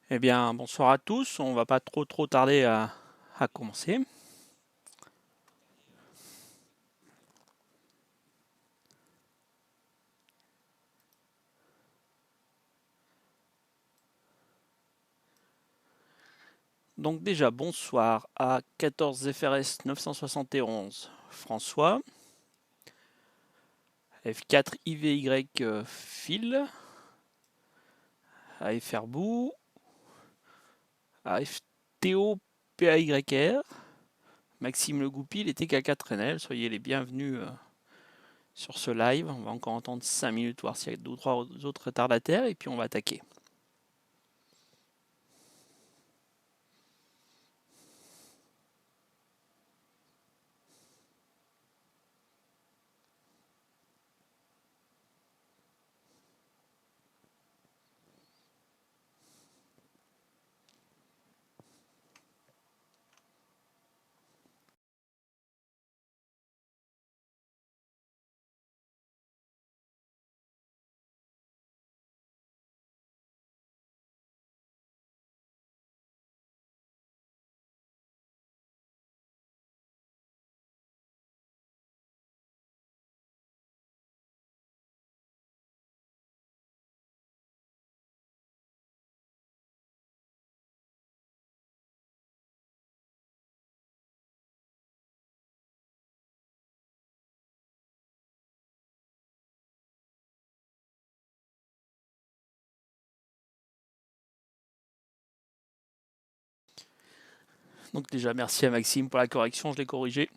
Eh bien, bonsoir à tous. On va pas trop tarder à commencer. Donc déjà, bonsoir à 14 FRS 971 François, F4 IVY Phil, AFR Bou, AFTO PAYR, Maxime Le Goupil et TK4NL. Soyez les bienvenus sur ce live. On va encore entendre 5 minutes, voir s'il y a 2 ou 3 autres retardataires et puis on va attaquer. Donc déjà, merci à Maxime pour la correction, je l'ai corrigé.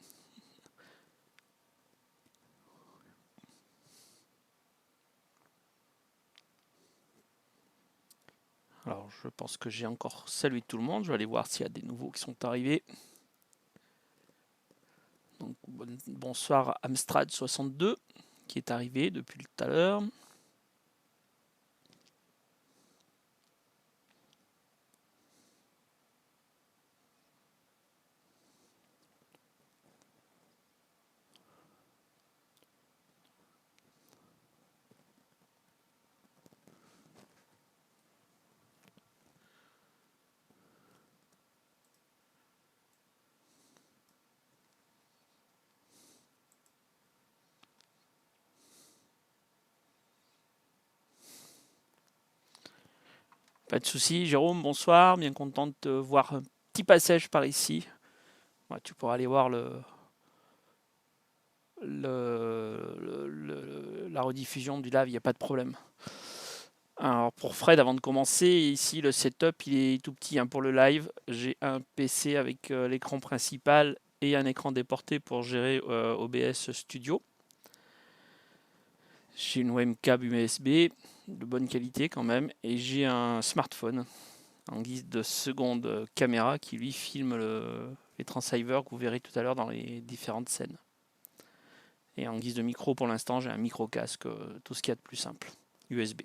Alors, je pense que j'ai encore salué tout le monde. Je vais aller voir s'il y a des nouveaux qui sont arrivés. Donc, bonsoir Amstrad62 qui est arrivé depuis tout à l'heure. Pas de souci, Jérôme, bonsoir. Bien content de te voir un petit passage par ici. Ouais, tu pourras aller voir la rediffusion du live, il n'y a pas de problème. Alors pour Fred, avant de commencer, ici le setup il est tout petit hein, pour le live. J'ai un PC avec l'écran principal et un écran déporté pour gérer OBS Studio. J'ai une webcam USB de bonne qualité quand même et j'ai un smartphone en guise de seconde caméra qui lui filme les transceivers que vous verrez tout à l'heure dans les différentes scènes. Et en guise de micro pour l'instant j'ai un micro casque, tout ce qu'il y a de plus simple, USB.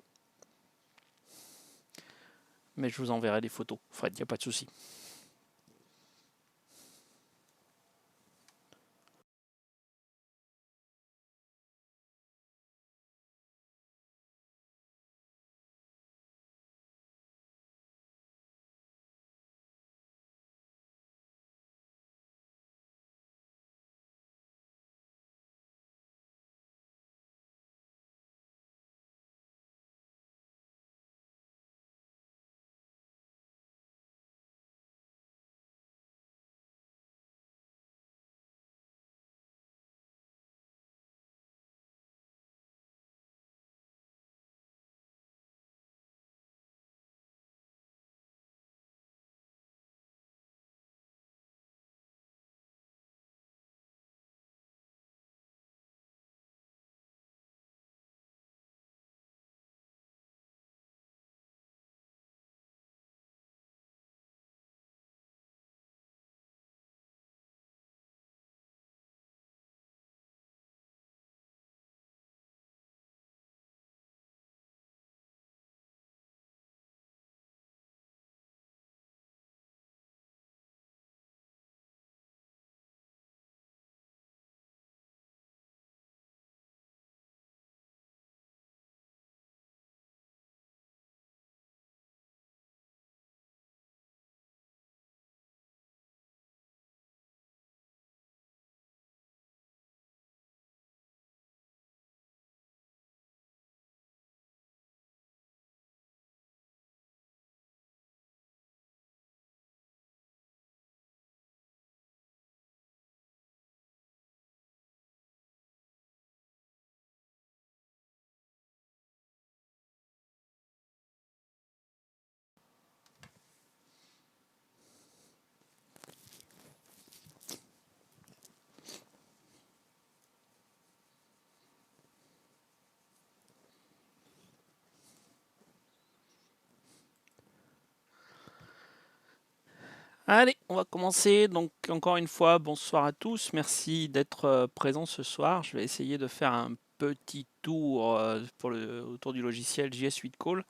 Mais je vous enverrai des photos, Fred, il n'y a pas de souci. Allez, on va commencer. Donc encore une fois, bonsoir à tous. Merci d'être présents ce soir. Je vais essayer de faire un petit tour autour du logiciel JS 8 Call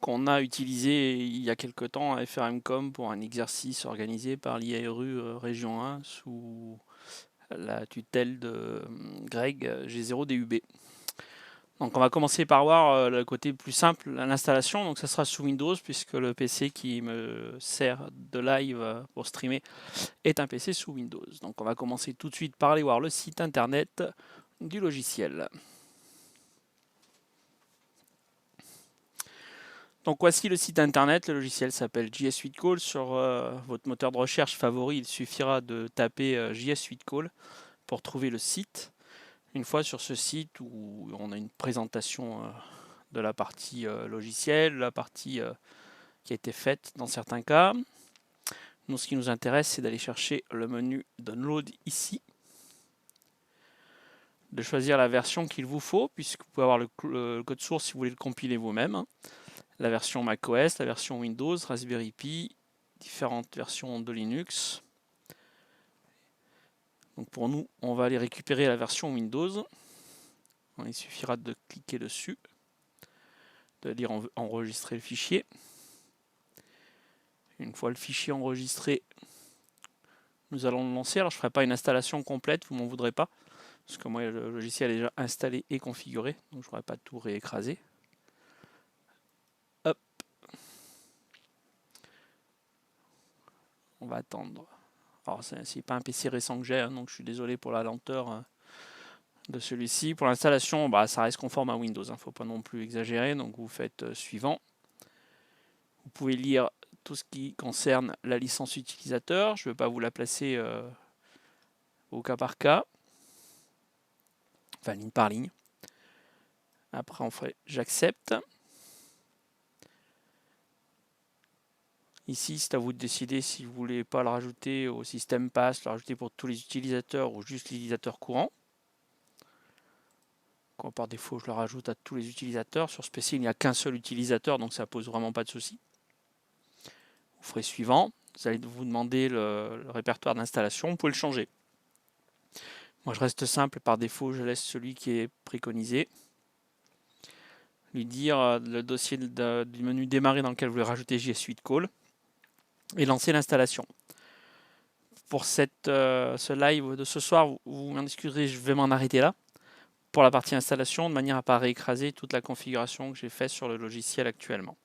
qu'on a utilisé il y a quelque temps à FRMcom pour un exercice organisé par l'IARU Région 1 sous la tutelle de Greg G0DUB. Donc on va commencer par voir le côté plus simple, l'installation. Donc ça sera sous Windows puisque le PC qui me sert de live pour streamer est un PC sous Windows. Donc on va commencer tout de suite par aller voir le site internet du logiciel. Donc voici le site internet, le logiciel s'appelle JS 8 Call. Sur votre moteur de recherche favori, il suffira de taper JS 8 Call pour trouver le site. Une fois sur ce site où on a une présentation de la partie logicielle, la partie qui a été faite dans certains cas. Nous, ce qui nous intéresse, c'est d'aller chercher le menu Download ici, de choisir la version qu'il vous faut, puisque vous pouvez avoir le code source si vous voulez le compiler vous-même. La version macOS, la version Windows, Raspberry Pi, différentes versions de Linux. Donc pour nous, on va aller récupérer la version Windows. Il suffira de cliquer dessus, de dire enregistrer le fichier. Une fois le fichier enregistré, nous allons le lancer. Alors je ne ferai pas une installation complète, vous m'en voudrez pas, parce que moi le logiciel est déjà installé et configuré, donc je ne voudrais pas tout réécraser. Hop. On va attendre. Alors c'est pas un PC récent que j'ai, donc je suis désolé pour la lenteur de celui-ci. Pour l'installation, ça reste conforme à Windows, il ne faut pas non plus exagérer, donc vous faites suivant. Vous pouvez lire tout ce qui concerne la licence utilisateur. Je ne vais pas vous la placer au cas par cas, enfin ligne par ligne. Après on ferait j'accepte. Ici c'est à vous de décider si vous ne voulez pas le rajouter au système pass, le rajouter pour tous les utilisateurs ou juste l'utilisateur courant. Par défaut je le rajoute à tous les utilisateurs. Sur ce PC il n'y a qu'un seul utilisateur, donc ça pose vraiment pas de souci. Vous ferez suivant. Vous allez vous demander le répertoire d'installation. Vous pouvez le changer. Moi, je reste simple. Par défaut, je laisse celui qui est préconisé. Lui dire le dossier du menu démarrer dans lequel vous voulez rajouter JS 8 Call et lancer l'installation. Pour ce live de ce soir, vous m'en excuserez, je vais m'en arrêter là pour la partie installation de manière à ne pas réécraser toute la configuration que j'ai faite sur le logiciel actuellement.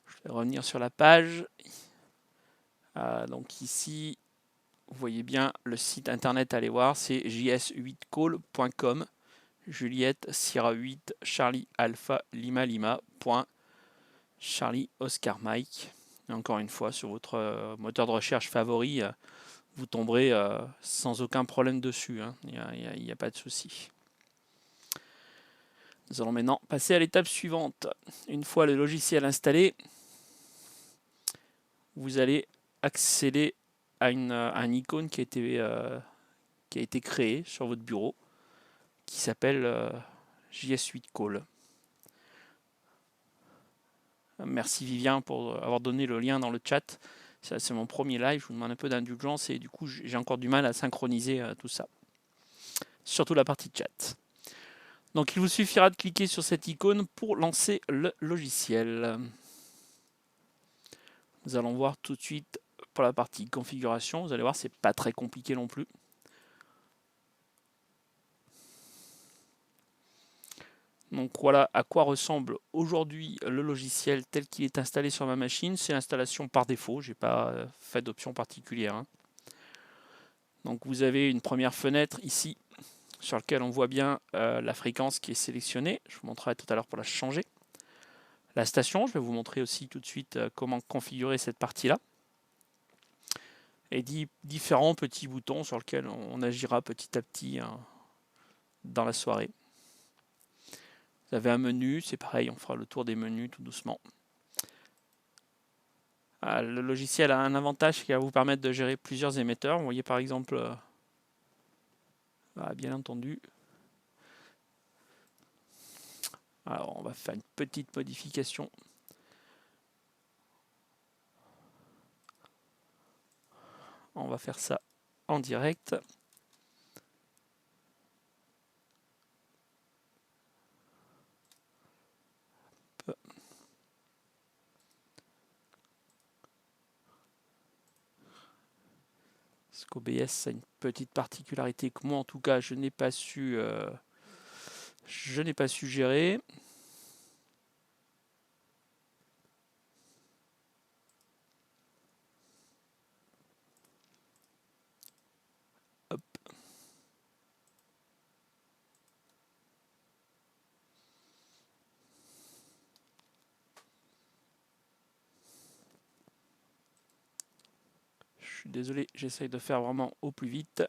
Je vais revenir sur la page. Donc ici, vous voyez bien le site internet à aller voir, c'est js8call.com, Juliette, Sierra 8, Charlie Alpha Lima Lima, Charlie Oscar Mike. Et encore une fois, sur votre moteur de recherche favori, vous tomberez sans aucun problème dessus. Il n'y a pas de souci. Nous allons maintenant passer à l'étape suivante. Une fois le logiciel installé, vous allez accéder à un icône qui a été créé sur votre bureau, qui s'appelle JS 8 Call. Merci Vivien pour avoir donné le lien dans le chat. C'est mon premier live, je vous demande un peu d'indulgence et du coup j'ai encore du mal à synchroniser tout ça. Surtout la partie chat. Donc il vous suffira de cliquer sur cette icône pour lancer le logiciel. Nous allons voir tout de suite pour la partie configuration. Vous allez voir, c'est pas très compliqué non plus. Donc voilà à quoi ressemble aujourd'hui le logiciel tel qu'il est installé sur ma machine. C'est l'installation par défaut, je n'ai pas fait d'option particulière. Donc vous avez une première fenêtre ici sur laquelle on voit bien la fréquence qui est sélectionnée. Je vous montrerai tout à l'heure pour la changer. La station, je vais vous montrer aussi tout de suite comment configurer cette partie-là. Et différents petits boutons sur lesquels on agira petit à petit dans la soirée. Vous avez un menu, c'est pareil, on fera le tour des menus tout doucement. Le logiciel a un avantage qui va vous permettre de gérer plusieurs émetteurs. Vous voyez par exemple, bien entendu, Alors, on va faire une petite modification. On va faire ça en direct. Parce qu'OBS a une petite particularité que moi, en tout cas, je n'ai pas su gérer. Hop. Je suis désolé, j'essaye de faire vraiment au plus vite.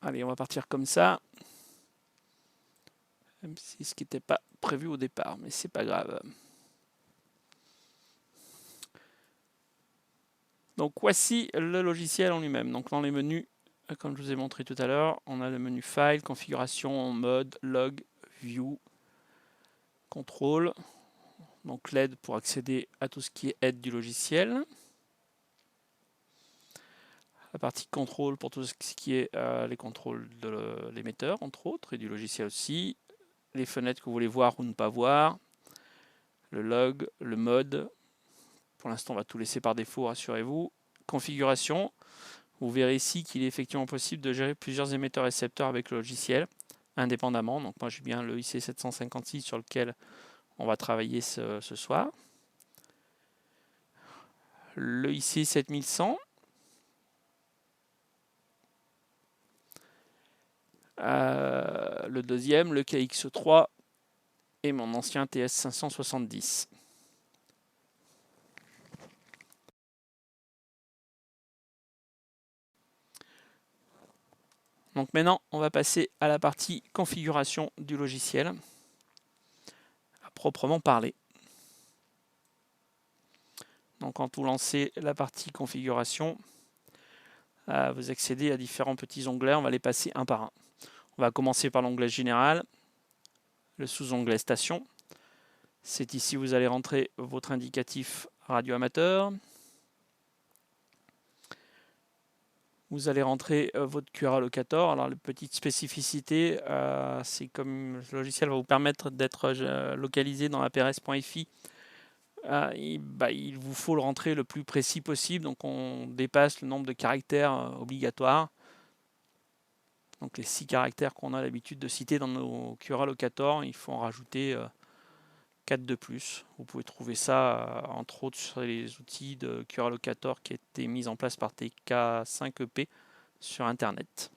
Allez, on va partir comme ça. Même si ce qui n'était pas prévu au départ, mais c'est pas grave. Donc voici le logiciel en lui-même. Donc dans les menus, comme je vous ai montré tout à l'heure, on a le menu File, Configuration, Mode, Log, View, Contrôle. Donc l'aide pour accéder à tout ce qui est aide du logiciel. La partie contrôle pour tout ce qui est les contrôles de l'émetteur, entre autres, et du logiciel aussi. Les fenêtres que vous voulez voir ou ne pas voir. Le log, le mode. Pour l'instant, on va tout laisser par défaut, rassurez-vous. Configuration. Vous verrez ici qu'il est effectivement possible de gérer plusieurs émetteurs-récepteurs avec le logiciel, indépendamment. Donc moi, j'ai bien le IC756 sur lequel on va travailler ce soir. Le IC7100. Le deuxième, le KX3 et mon ancien TS570. Donc maintenant, on va passer à la partie configuration du logiciel, à proprement parler. Donc quand vous lancez la partie configuration, vous accédez à différents petits onglets, on va les passer un par un. On va commencer par l'onglet général, le sous-onglet station. C'est ici où vous allez rentrer votre indicatif radio amateur. Vous allez rentrer votre QR allocator. Alors, la petite spécificité, c'est comme le logiciel va vous permettre d'être localisé dans aprs.fi. Il vous faut le rentrer le plus précis possible. Donc, on dépasse le nombre de caractères obligatoires. Donc, les 6 caractères qu'on a l'habitude de citer dans nos QR allocators, il faut en rajouter 4 de plus. Vous pouvez trouver ça, entre autres, sur les outils de QR allocator qui étaient mis en place par TK5EP sur Internet.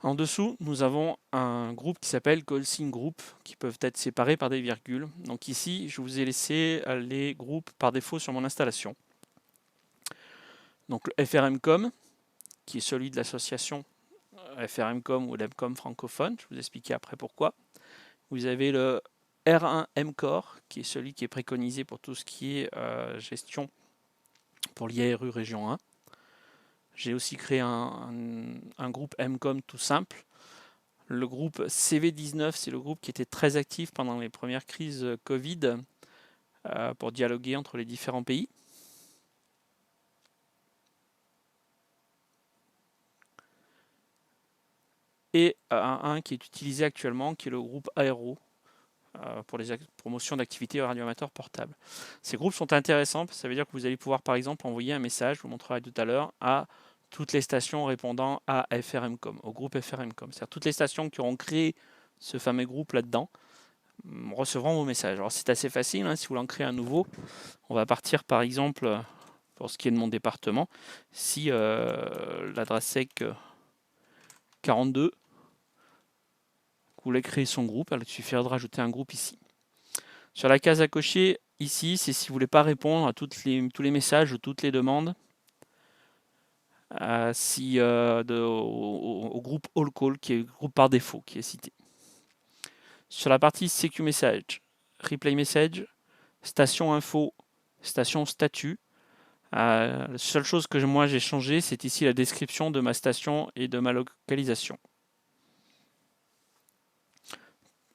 En dessous, nous avons un groupe qui s'appelle Callsign Group, qui peuvent être séparés par des virgules. Donc ici, je vous ai laissé les groupes par défaut sur mon installation. Donc le FRMcom, qui est celui de l'association FRMcom ou l'EMCOM francophone, je vais vous expliquer après pourquoi. Vous avez le R1MCore, qui est celui qui est préconisé pour tout ce qui est gestion pour l'IARU Région 1. J'ai aussi créé un groupe MCOM tout simple. Le groupe CV19, c'est le groupe qui était très actif pendant les premières crises Covid pour dialoguer entre les différents pays. Et un qui est utilisé actuellement, qui est le groupe Aero, pour les promotions d'activités radioamateurs portables. Ces groupes sont intéressants, ça veut dire que vous allez pouvoir par exemple envoyer un message, je vous montrerai tout à l'heure, à toutes les stations répondant à FRMcom, au groupe FRMcom. C'est-à-dire toutes les stations qui auront créé ce fameux groupe là-dedans recevront vos messages. Alors c'est assez facile, hein, si vous voulez en créer un nouveau, on va partir par exemple, pour ce qui est de mon département, si l'adresse SEC 42, vous voulez créer son groupe, il suffira de rajouter un groupe ici. Sur la case à cocher, ici, c'est si vous ne voulez pas répondre à tous les messages ou toutes les demandes au groupe All Call, qui est le groupe par défaut, qui est cité. Sur la partie CQ Message, Replay Message, station info, station statut. La seule chose que moi j'ai changé, c'est ici la description de ma station et de ma localisation.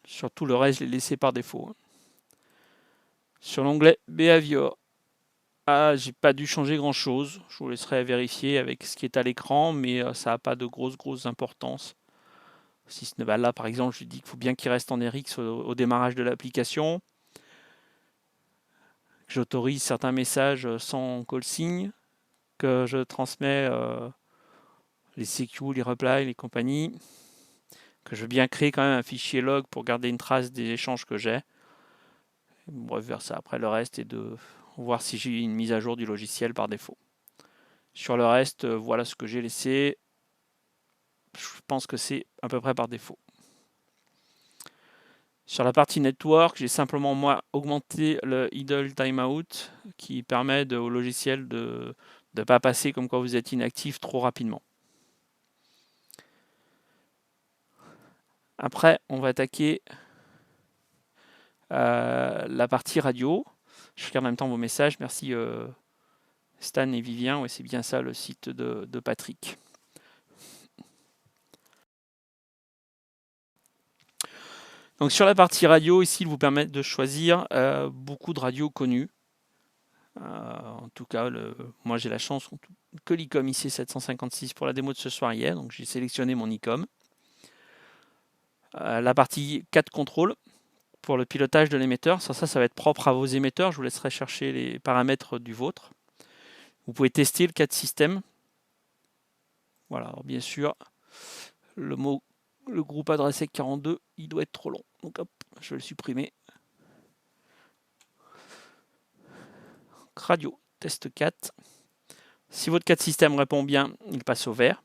Sur tout le reste, je l'ai laissé par défaut. Sur l'onglet Behavior, j'ai pas dû changer grand chose. Je vous laisserai vérifier avec ce qui est à l'écran, mais ça n'a pas de grosse importance. Si ce n'est pas là, par exemple, je lui dis qu'il faut bien qu'il reste en RX au démarrage de l'application. J'autorise certains messages sans call sign, que je transmets les CQ, les replies, les compagnies, que je veux bien créer quand même un fichier log pour garder une trace des échanges que j'ai. Bref, vers ça. Après, le reste est de voir si j'ai une mise à jour du logiciel par défaut. Sur le reste, voilà ce que j'ai laissé. Je pense que c'est à peu près par défaut. Sur la partie network, j'ai simplement moi augmenté le idle timeout qui permet au logiciel de ne pas passer comme quoi vous êtes inactif trop rapidement. Après, on va attaquer la partie radio. Je regarde en même temps vos messages. Merci Stan et Vivien. Ouais, c'est bien ça le site de Patrick. Donc sur la partie radio, ici, il vous permet de choisir beaucoup de radios connues. En tout cas, moi j'ai la chance que l'ICOM IC756 pour la démo de ce soir hier, donc j'ai sélectionné mon ICOM. La partie 4 contrôle pour le pilotage de l'émetteur, ça va être propre à vos émetteurs, je vous laisserai chercher les paramètres du vôtre. Vous pouvez tester le 4 système. Voilà, alors bien sûr, le groupe adresse 42, il doit être trop long, donc hop, je vais le supprimer. Radio, test 4. Si votre 4 système répond bien, il passe au vert.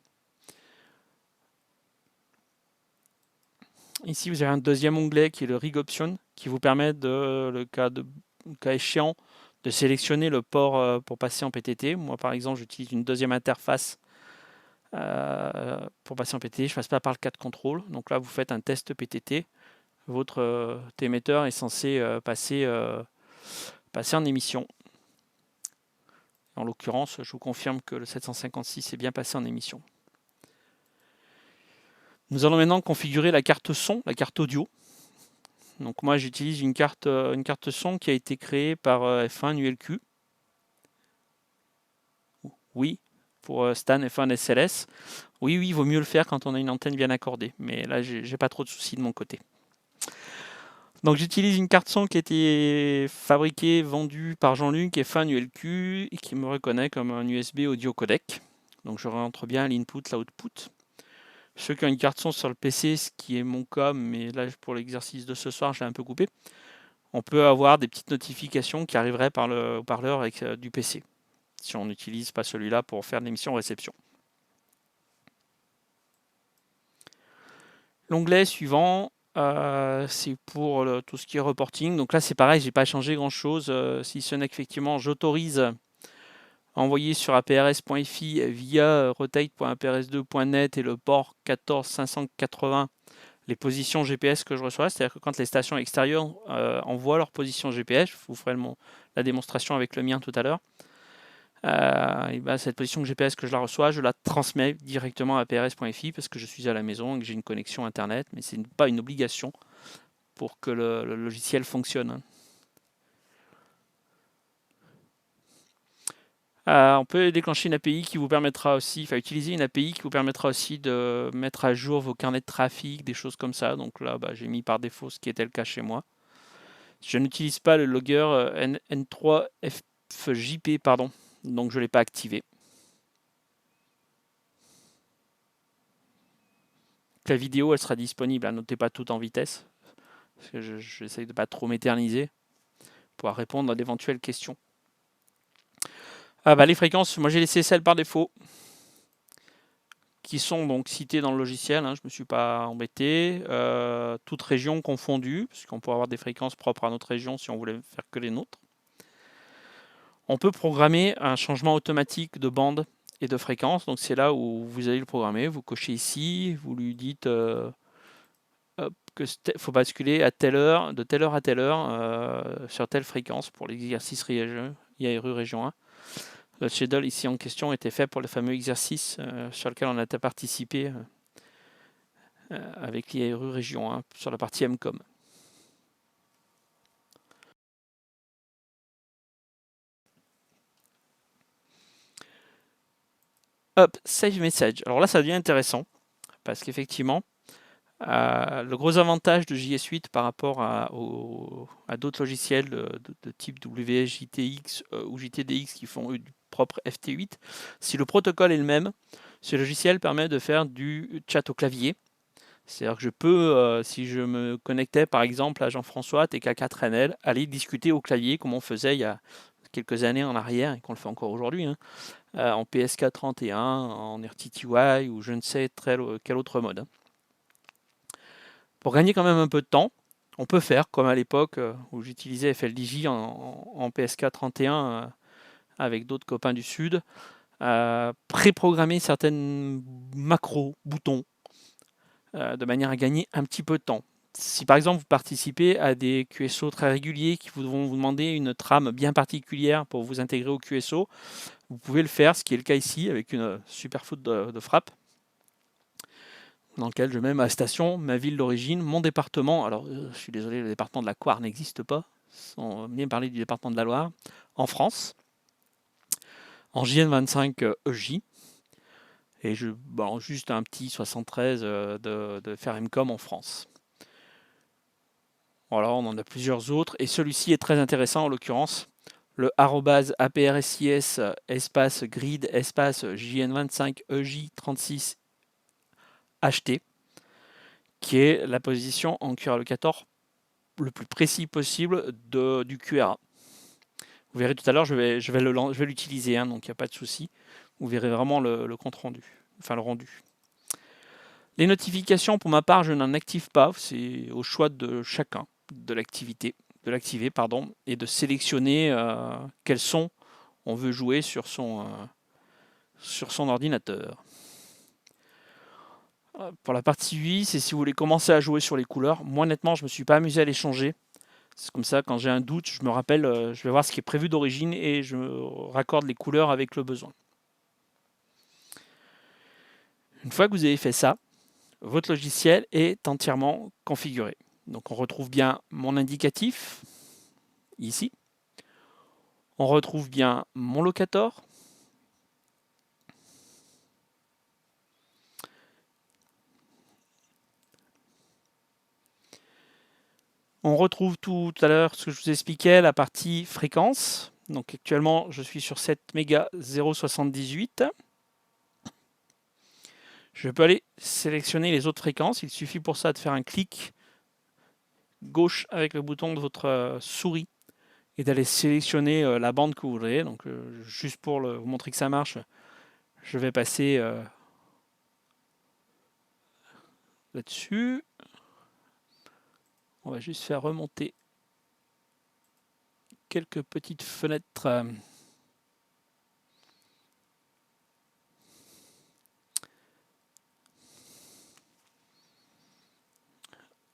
Ici, vous avez un deuxième onglet qui est le Rig Option, qui vous permet, le cas échéant, de sélectionner le port pour passer en PTT. Moi, par exemple, j'utilise une deuxième interface pour passer en PTT. Je ne passe pas par le 4 contrôle. Donc là, vous faites un test PTT. Votre émetteur est censé passer en émission. En l'occurrence, je vous confirme que le 756 est bien passé en émission. Nous allons maintenant configurer la carte son, la carte audio. Donc moi j'utilise une carte son qui a été créée par F1 ULQ. Oui, pour Stan F1 SLS. Oui, il vaut mieux le faire quand on a une antenne bien accordée. Mais là, j'ai pas trop de soucis de mon côté. Donc j'utilise une carte son qui a été fabriquée, vendue par Jean-Luc F1 ULQ et qui me reconnaît comme un USB audio codec. Donc je rentre bien l'input, l'output. Ceux qui ont une carte son sur le PC, ce qui est mon cas, mais là pour l'exercice de ce soir, je l'ai un peu coupé. On peut avoir des petites notifications qui arriveraient par le haut-parleur du PC, si on n'utilise pas celui-là pour faire de l'émission réception. L'onglet suivant, c'est pour tout ce qui est reporting. Donc là, c'est pareil, j'ai pas changé grand-chose, si ce n'est qu'effectivement, j'autorise à envoyer sur aprs.fi via rotate.aprs2.net et le port 14580 les positions GPS que je reçois. C'est-à-dire que quand les stations extérieures envoient leur position GPS, je vous ferai la démonstration avec le mien tout à l'heure, et ben cette position GPS que je la reçois, je la transmets directement à aprs.fi parce que je suis à la maison et que j'ai une connexion Internet, mais ce n'est pas une obligation pour que le logiciel fonctionne. On peut déclencher une API qui vous permettra aussi, utiliser une API qui vous permettra aussi de mettre à jour vos carnets de trafic, des choses comme ça. Donc là, j'ai mis par défaut ce qui était le cas chez moi. Je n'utilise pas le logger N3FJP, donc je ne l'ai pas activé. La vidéo, elle sera disponible, notez pas tout en vitesse, parce que j'essaye de ne pas trop m'éterniser, pour pouvoir répondre à d'éventuelles questions. Les fréquences, moi j'ai laissé celles par défaut, qui sont donc citées dans le logiciel, je ne me suis pas embêté, toutes régions confondues, parce qu'on peut avoir des fréquences propres à notre région si on voulait faire que les nôtres. On peut programmer un changement automatique de bande et de fréquence. Donc c'est là où vous allez le programmer. Vous cochez ici, vous lui dites faut basculer à telle heure, de telle heure à telle heure, sur telle fréquence pour l'exercice IARU Région 1. Le schedule ici en question était fait pour le fameux exercice sur lequel on a participé avec l'IARU Région 1 sur la partie MCOM. Hop, save message. Alors là, ça devient intéressant parce qu'effectivement, le gros avantage de JS8 par rapport à d'autres logiciels de type WS, JTX ou JTDX qui font du propre FT8, si le protocole est le même, ce logiciel permet de faire du chat au clavier. C'est-à-dire que je peux, si je me connectais par exemple à Jean-François TK4NL, aller discuter au clavier comme on faisait il y a quelques années en arrière et qu'on le fait encore aujourd'hui, hein, en PSK31, en RTTY ou je ne sais quel autre mode. Pour gagner quand même un peu de temps, on peut faire comme à l'époque où j'utilisais FLDJ en PSK31 avec d'autres copains du Sud, préprogrammer certaines macros, boutons, de manière à gagner un petit peu de temps. Si par exemple vous participez à des QSO très réguliers qui vont vous demander une trame bien particulière pour vous intégrer au QSO, vous pouvez le faire, ce qui est le cas ici avec une super faute de frappe, dans lequel je mets ma station, ma ville d'origine, mon département. Alors je suis désolé, le département de la Coire n'existe pas, on va bien parler du département de la Loire, en France, en JN25 EJ, et juste un petit 73 de faire MCOM en France. Voilà, on en a plusieurs autres, et celui-ci est très intéressant en l'occurrence, le @APRSIS espace grid espace JN25 EJ36 HT, qui est la position en QRallocator le plus précis possible du QRA. Vous verrez tout à l'heure, je vais l'utiliser, hein, donc il n'y a pas de souci. Vous verrez vraiment le compte rendu, enfin le rendu. Les notifications, pour ma part, je n'en active pas. C'est au choix de chacun de l'activer, et de sélectionner quels sons on veut jouer sur son ordinateur. Pour la partie UI, c'est si vous voulez commencer à jouer sur les couleurs. Moi, honnêtement, je ne me suis pas amusé à les changer. C'est comme ça, quand j'ai un doute, je me rappelle, je vais voir ce qui est prévu d'origine et je raccorde les couleurs avec le besoin. Une fois que vous avez fait ça, votre logiciel est entièrement configuré. Donc on retrouve bien mon indicatif, ici. On retrouve bien mon locator. On retrouve tout à l'heure ce que je vous expliquais, la partie fréquence. Donc actuellement, je suis sur 7 mégas 078. Je peux aller sélectionner les autres fréquences. Il suffit pour ça de faire un clic gauche avec le bouton de votre souris et d'aller sélectionner la bande que vous voudrez. Donc juste pour vous montrer que ça marche, je vais passer là-dessus. On va juste faire remonter quelques petites fenêtres.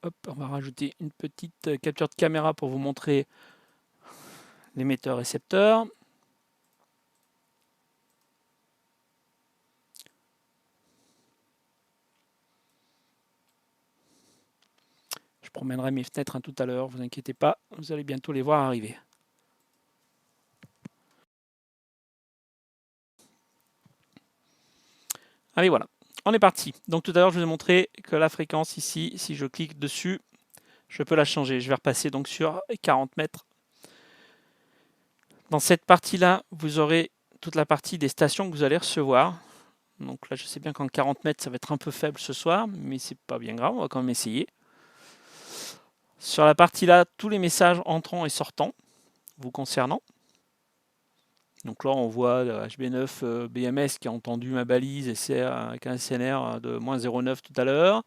Hop, on va rajouter une petite capture de caméra pour vous montrer l'émetteur-récepteur. Je promènerai mes fenêtres tout à l'heure, vous inquiétez pas, vous allez bientôt les voir arriver. Allez, voilà, on est parti. Donc tout à l'heure, je vous ai montré que la fréquence ici, si je clique dessus, je peux la changer. Je vais repasser donc sur 40 mètres. Dans cette partie-là, vous aurez toute la partie des stations que vous allez recevoir. Donc là, je sais bien qu'en 40 mètres, ça va être un peu faible ce soir, mais c'est pas bien grave, on va quand même essayer. Sur la partie là, tous les messages entrants et sortants vous concernant. Donc là, on voit le HB9 BMS qui a entendu ma balise avec un SNR de -0,9 tout à l'heure.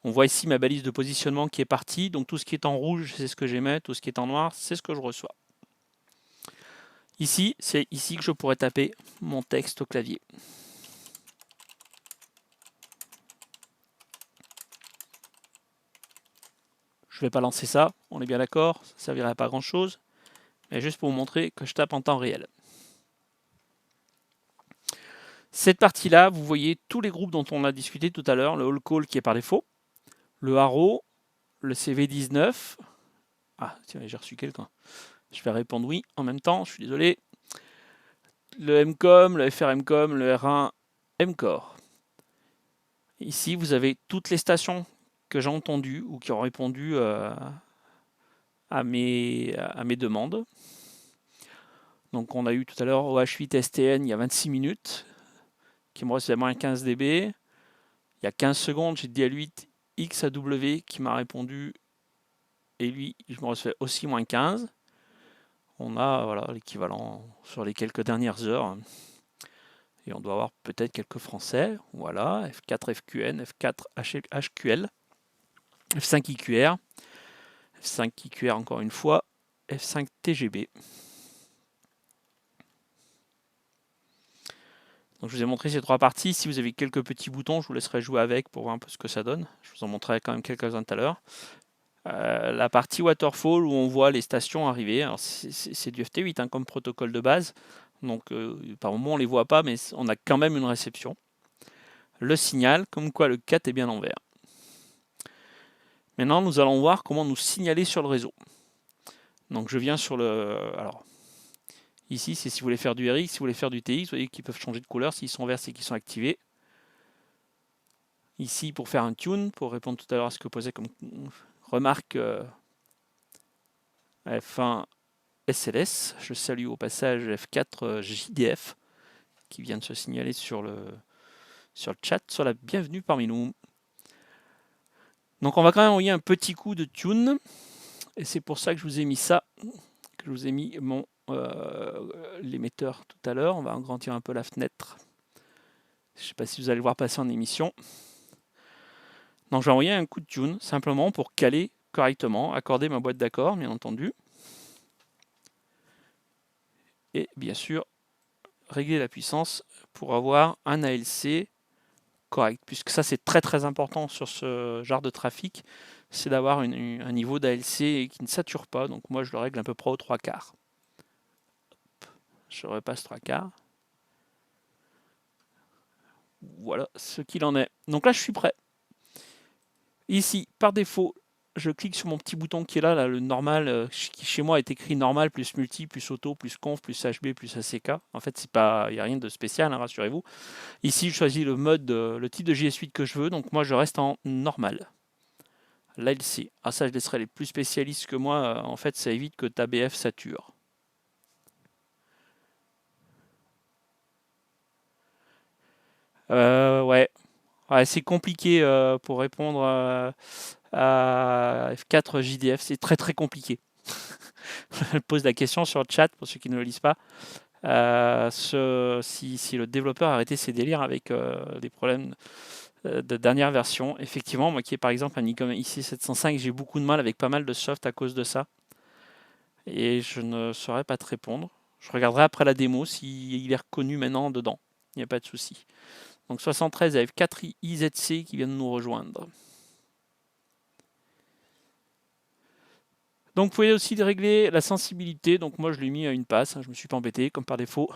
On voit ici ma balise de positionnement qui est partie. Donc tout ce qui est en rouge, c'est ce que j'émets. Tout ce qui est en noir, c'est ce que je reçois. Ici, c'est ici que je pourrais taper mon texte au clavier. Je ne vais pas lancer ça, on est bien d'accord, ça ne servirait à pas grand chose, mais juste pour vous montrer que je tape en temps réel. Cette partie-là, vous voyez tous les groupes dont on a discuté tout à l'heure, le all call qui est par défaut, le haro, le CV19. Ah, tiens, j'ai reçu quelqu'un. Je vais répondre oui en même temps, je suis désolé. Le MCOM, le FRMCOM, le R1 MCORE. Ici, vous avez toutes les stations que j'ai entendues ou qui ont répondu à mes demandes. Donc, on a eu tout à l'heure OH8 STN il y a 26 minutes, qui me recevait moins 15 dB. Il y a 15 secondes, j'ai DL8 XAW qui m'a répondu et lui, je me recevais aussi moins 15. On a voilà, l'équivalent sur les quelques dernières heures. Et on doit avoir peut-être quelques français. Voilà, F4 FQN, F4 HQL, F5 IQR, F5 IQR encore une fois, F5 TGB. Donc je vous ai montré ces trois parties. Si vous avez quelques petits boutons, je vous laisserai jouer avec pour voir un peu ce que ça donne. Je vous en montrerai quand même quelques-uns tout à l'heure. La partie waterfall où on voit les stations arriver. Alors c'est du FT8 hein, comme protocole de base. Donc par moment on ne les voit pas, mais on a quand même une réception. Le signal, comme quoi le 4 est bien en vert. Maintenant, nous allons voir comment nous signaler sur le réseau. Donc je viens sur le... Alors, ici, c'est si vous voulez faire du RX, si vous voulez faire du TX, vous voyez qu'ils peuvent changer de couleur. S'ils sont verts, c'est qu'ils sont activés. Ici, pour faire un tune, pour répondre tout à l'heure à ce que posait comme remarque F1 SLS. Je salue au passage F4 JDF qui vient de se signaler sur le chat. Sois la bienvenue parmi nous. Donc on va quand même envoyer un petit coup de tune. Et c'est pour ça que je vous ai mis ça, que je vous ai mis mon l'émetteur tout à l'heure. On va agrandir un peu la fenêtre. Je ne sais pas si vous allez le voir passer en émission. Donc je vais envoyer un coup de tune, simplement pour caler correctement, accorder ma boîte d'accords, bien entendu. Et bien sûr, régler la puissance pour avoir un ALC correct. Puisque ça, c'est très très important sur ce genre de trafic, c'est d'avoir un niveau d'ALC qui ne sature pas. Donc moi, je le règle à peu près aux 3/4. Je repasse 3/4. Voilà ce qu'il en est. Donc là, je suis prêt. Ici, par défaut, je clique sur mon petit bouton qui est là, le normal, qui chez moi est écrit normal, plus multi, plus auto, plus conf, plus HB, plus ACK. En fait, il n'y a rien de spécial, hein, rassurez-vous. Ici, je choisis le mode, le type de JS8 que je veux. Donc moi, je reste en normal. L'ALC. Ah ça, je laisserai les plus spécialistes que moi. En fait, ça évite que ta BF sature. Ouais. C'est compliqué pour répondre à F4 JDF. C'est très très compliqué. Je pose la question sur le chat pour ceux qui ne le lisent pas. Si le développeur a arrêté ses délires avec des problèmes de dernière version. Effectivement, moi qui ai par exemple un Nikon IC705, j'ai beaucoup de mal avec pas mal de soft à cause de ça. Et je ne saurais pas te répondre. Je regarderai après la démo s'il est reconnu maintenant dedans. Il n'y a pas de souci. Donc 73 avec 4 IZC qui viennent nous rejoindre. Donc vous pouvez aussi régler la sensibilité. Donc moi je l'ai mis à une passe. Je ne me suis pas embêté comme par défaut.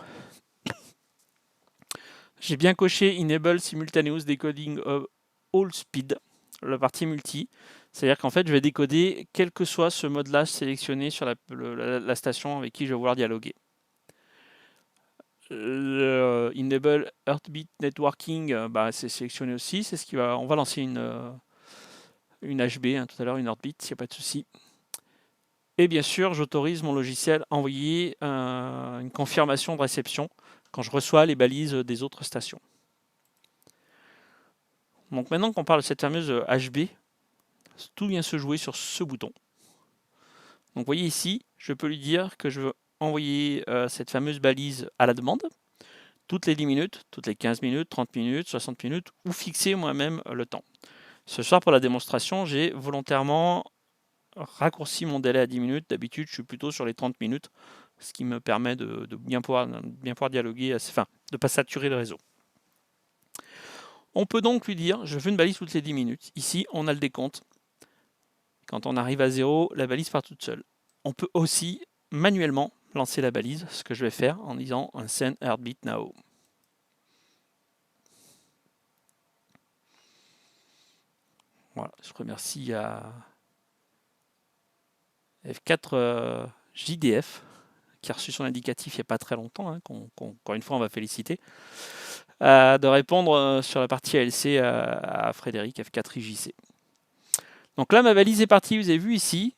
J'ai bien coché Enable Simultaneous Decoding of All Speed, la partie multi. C'est-à-dire qu'en fait je vais décoder quel que soit ce mode-là sélectionné sur la station avec qui je vais vouloir dialoguer. Le Enable Heartbeat Networking, c'est sélectionné aussi. C'est ce qui va. On va lancer une HB tout à l'heure, une Heartbeat, il n'y a pas de souci. Et bien sûr, j'autorise mon logiciel à envoyer une confirmation de réception quand je reçois les balises des autres stations. Donc maintenant qu'on parle de cette fameuse HB, tout vient se jouer sur ce bouton. Donc vous voyez ici, je peux lui dire que je veux envoyer cette fameuse balise à la demande, toutes les 10 minutes, toutes les 15 minutes, 30 minutes, 60 minutes, ou fixer moi-même le temps. Ce soir, pour la démonstration, j'ai volontairement raccourci mon délai à 10 minutes. D'habitude, je suis plutôt sur les 30 minutes. ce qui me permet de bien pouvoir dialoguer, enfin, de ne pas saturer le réseau. On peut donc lui dire, je veux une balise toutes les 10 minutes. Ici, on a le décompte. Quand on arrive à 0, la balise part toute seule. On peut aussi manuellement lancer la balise, ce que je vais faire en disant un send heartbeat now. Voilà, je remercie à F4 JDF qui a reçu son indicatif il n'y a pas très longtemps, hein, encore une fois on va féliciter, de répondre sur la partie ALC à Frédéric F4IJC. Donc là ma valise est partie, vous avez vu ici,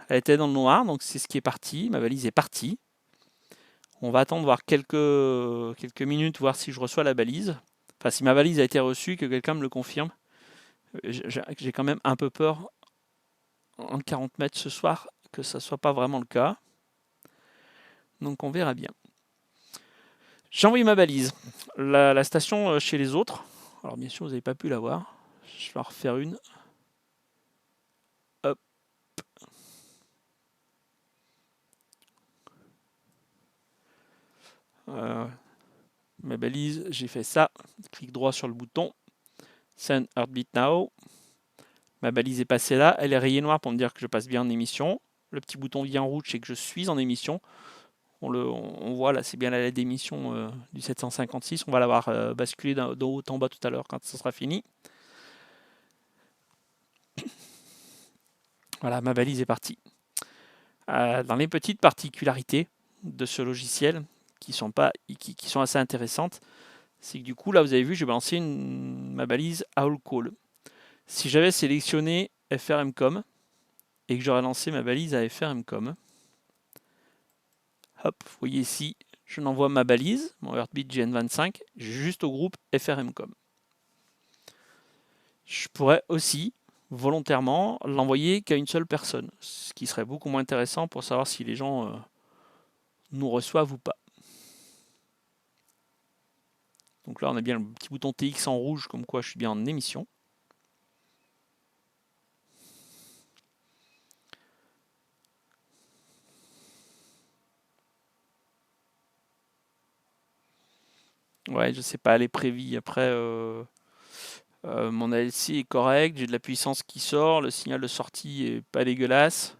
elle était dans le noir, donc c'est ce qui est parti, ma valise est partie. On va attendre voir quelques minutes, voir si je reçois la balise. Enfin, si ma valise a été reçue, que quelqu'un me le confirme. J'ai quand même un peu peur en 40 mètres ce soir que ça ne soit pas vraiment le cas. Donc on verra bien. J'ai envoyé ma balise. La station chez les autres. Alors bien sûr, vous n'avez pas pu la voir. Je vais en refaire une. Hop. Ma balise, j'ai fait ça. Clic droit sur le bouton. Send heartbeat now. Ma balise est passée là. Elle est rayée noire pour me dire que je passe bien en émission. Le petit bouton vient en rouge, c'est que je suis en émission. On voit là, c'est bien la LED d'émission du 756. On va l'avoir basculé d'en haut en bas tout à l'heure quand ce sera fini. Voilà, ma balise est partie. Dans les petites particularités de ce logiciel qui sont assez intéressantes, c'est que du coup, là, vous avez vu, j'ai balancé ma balise All Call. Si j'avais sélectionné FRMcom et que j'aurais lancé ma balise à FRMcom, hop, vous voyez ici, je n'envoie ma balise, mon Heartbeat GN25, juste au groupe FRMcom. Je pourrais aussi volontairement l'envoyer qu'à une seule personne, ce qui serait beaucoup moins intéressant pour savoir si les gens nous reçoivent ou pas. Donc là, on a bien le petit bouton TX en rouge, comme quoi je suis bien en émission. Ouais, je sais pas, les prévis. Après, mon ALC est correct, j'ai de la puissance qui sort, le signal de sortie est pas dégueulasse.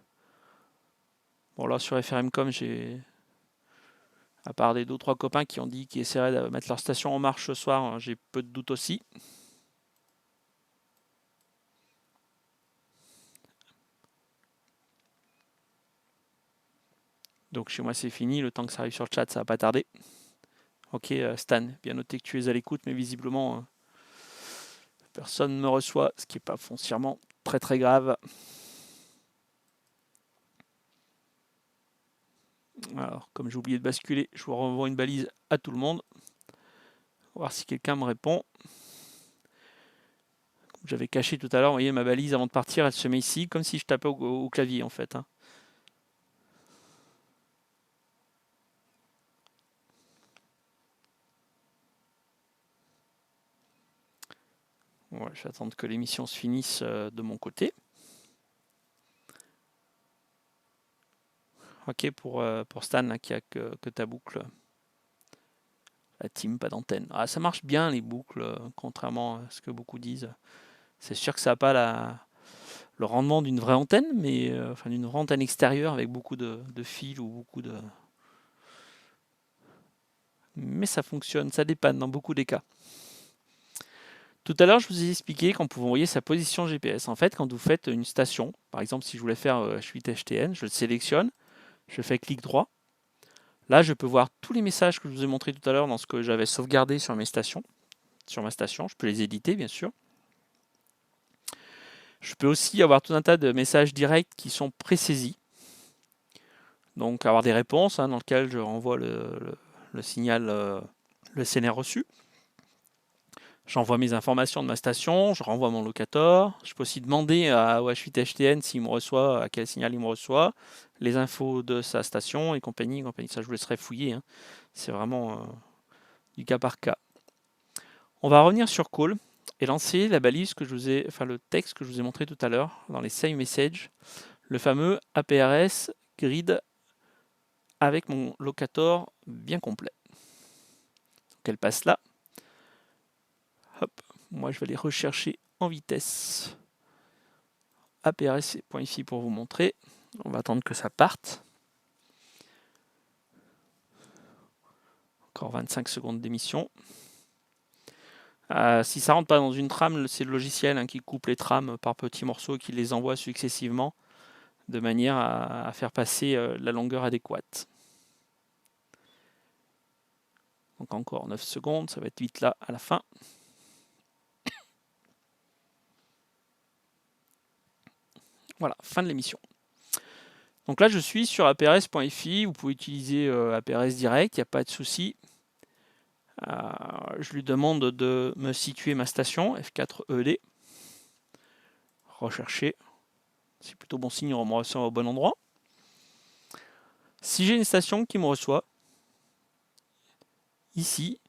Bon, là, sur FRMcom, j'ai, à part des 2-3 copains qui ont dit qu'ils essaieraient de mettre leur station en marche ce soir, j'ai peu de doutes aussi. Donc chez moi c'est fini, le temps que ça arrive sur le chat ça va pas tarder. Ok Stan, bien noté que tu es à l'écoute, mais visiblement personne ne me reçoit, ce qui n'est pas foncièrement très très grave. Alors comme j'ai oublié de basculer, je vous renvoie une balise à tout le monde. On va voir si quelqu'un me répond. Comme j'avais caché tout à l'heure, vous voyez ma balise avant de partir, elle se met ici, comme si je tapais au clavier en fait. Ouais, je vais attendre que l'émission se finisse de mon côté. Ok, pour Stan là, qui a que ta boucle. La team, pas d'antenne. Ah, ça marche bien les boucles, contrairement à ce que beaucoup disent. C'est sûr que ça n'a pas le rendement d'une vraie antenne, mais enfin d'une vraie antenne extérieure avec beaucoup de fils ou beaucoup de. Mais ça fonctionne, ça dépanne dans beaucoup des cas. Tout à l'heure, je vous ai expliqué qu'on pouvait envoyer sa position GPS. En fait, quand vous faites une station, par exemple, si je voulais faire H8HTN, je le sélectionne, je fais clic droit. Là, je peux voir tous les messages que je vous ai montrés tout à l'heure dans ce que j'avais sauvegardé sur mes stations, sur ma station. Je peux les éditer, bien sûr. Je peux aussi avoir tout un tas de messages directs qui sont pré-saisis. Donc avoir des réponses dans lesquelles je renvoie le signal, le CNR reçu. J'envoie mes informations de ma station, je renvoie mon locator. Je peux aussi demander à H8HTN s'il me reçoit, à quel signal il me reçoit, les infos de sa station et compagnie. Ça, je vous laisserai fouiller. C'est vraiment du cas par cas. On va revenir sur Call et lancer la balise que je vous ai, enfin le texte que je vous ai montré tout à l'heure dans les save messages, le fameux APRS grid avec mon locator bien complet. Donc elle passe là. Hop, moi je vais aller rechercher en vitesse APRS.fi pour vous montrer. On va attendre que ça parte. Encore 25 secondes d'émission. Si ça rentre pas dans une trame, c'est le logiciel qui coupe les trames par petits morceaux et qui les envoie successivement de manière à faire passer la longueur adéquate. Donc encore 9 secondes, ça va être vite là à la fin. Voilà, fin de l'émission. Donc là, je suis sur aprs.fi. Vous pouvez utiliser APRS direct, il n'y a pas de souci. Je lui demande de me situer ma station, F4ED. Rechercher. C'est plutôt bon signe, on me reçoit au bon endroit. Si j'ai une station qui me reçoit, ici,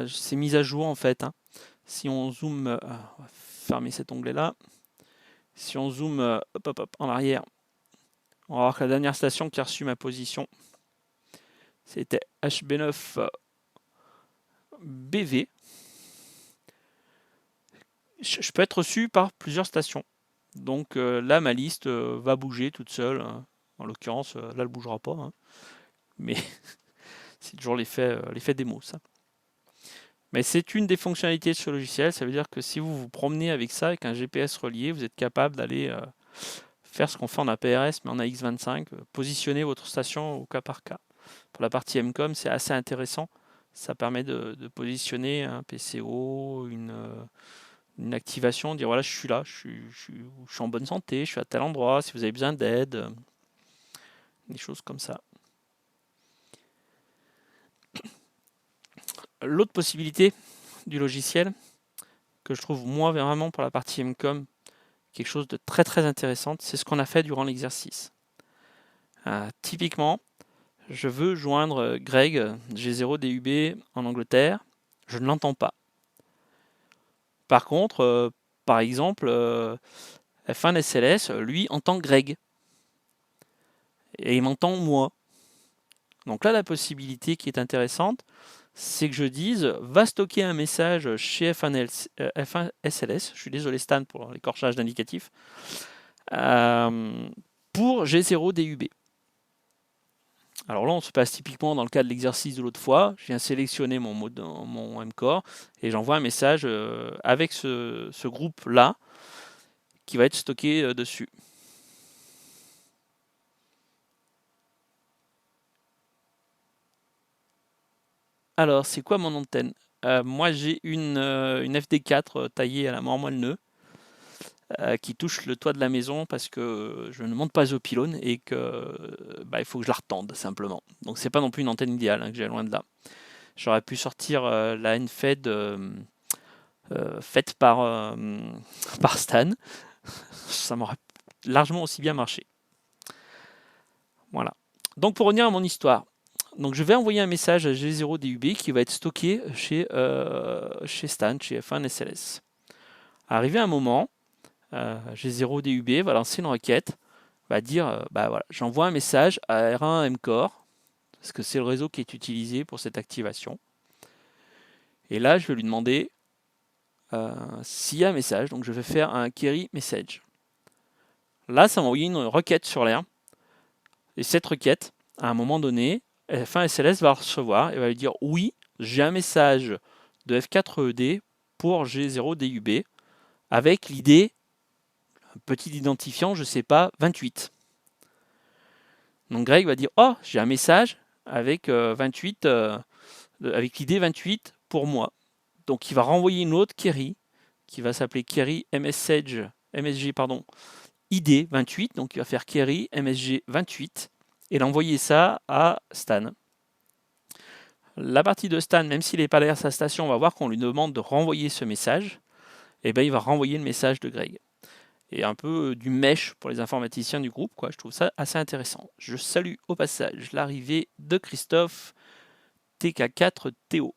c'est mise à jour en fait. Si on zoome, on va fermer cet onglet-là. Si on zoome en arrière, on va voir que la dernière station qui a reçu ma position, c'était HB9BV. Je peux être reçu par plusieurs stations. Donc là, ma liste va bouger toute seule. En l'occurrence, là, elle ne bougera pas. Mais c'est toujours l'effet démo, ça. Mais c'est une des fonctionnalités de ce logiciel. Ça veut dire que si vous vous promenez avec ça, avec un GPS relié, vous êtes capable d'aller faire ce qu'on fait en APRS, mais en AX25, positionner votre station au cas par cas. Pour la partie MCOM, c'est assez intéressant. Ça permet de positionner un PCO, une activation, dire voilà, je suis là, je suis en bonne santé, je suis à tel endroit, si vous avez besoin d'aide, des choses comme ça. L'autre possibilité du logiciel, que je trouve moi vraiment pour la partie MCOM, quelque chose de très très intéressant, c'est ce qu'on a fait durant l'exercice. Typiquement, je veux joindre Greg, G0DUB en Angleterre, je ne l'entends pas. Par contre, par exemple, F1 SLS, lui, entend Greg. Et il m'entend moi. Donc là, la possibilité qui est intéressante, c'est que je dise va stocker un message chez F1 SLS, je suis désolé Stan pour l'écorchage d'indicatif, pour G0DUB. Alors là, on se passe typiquement dans le cas de l'exercice de l'autre fois. Je viens sélectionner mon MCore et j'envoie un message avec ce groupe-là qui va être stocké dessus. Alors, c'est quoi mon antenne? Moi, j'ai une FD4 taillée à la mort moelle-nœud qui touche le toit de la maison parce que je ne monte pas au pylône et que il faut que je la retende simplement. Donc, c'est pas non plus une antenne idéale que j'ai loin de là. J'aurais pu sortir la NFED faite par Stan. Ça m'aurait largement aussi bien marché. Voilà. Donc, pour revenir à mon histoire. Donc je vais envoyer un message à G0DUB qui va être stocké chez Stan, chez F1 SLS. Arrivé un moment, G0DUB va lancer une requête, va dire voilà, j'envoie un message à R1 MCore, parce que c'est le réseau qui est utilisé pour cette activation. Et là, je vais lui demander s'il y a un message, donc je vais faire un query message. Là, ça va envoyer une requête sur l'air. Et cette requête, à un moment donné, F1 SLS va recevoir et va lui dire oui, j'ai un message de F4ED pour G0DUB avec l'idée, un petit identifiant, je ne sais pas, 28. Donc Greg va dire oh, j'ai un message avec 28, avec l'idée 28 pour moi. Donc il va renvoyer une autre query qui va s'appeler query MSG ID 28. Donc il va faire query MSG 28 et l'envoyer ça à Stan. La partie de Stan, même s'il n'est pas derrière sa station, on va voir qu'on lui demande de renvoyer ce message. Et il va renvoyer le message de Greg. Et un peu du mesh pour les informaticiens du groupe, quoi. Je trouve ça assez intéressant. Je salue au passage l'arrivée de Christophe TK4TO.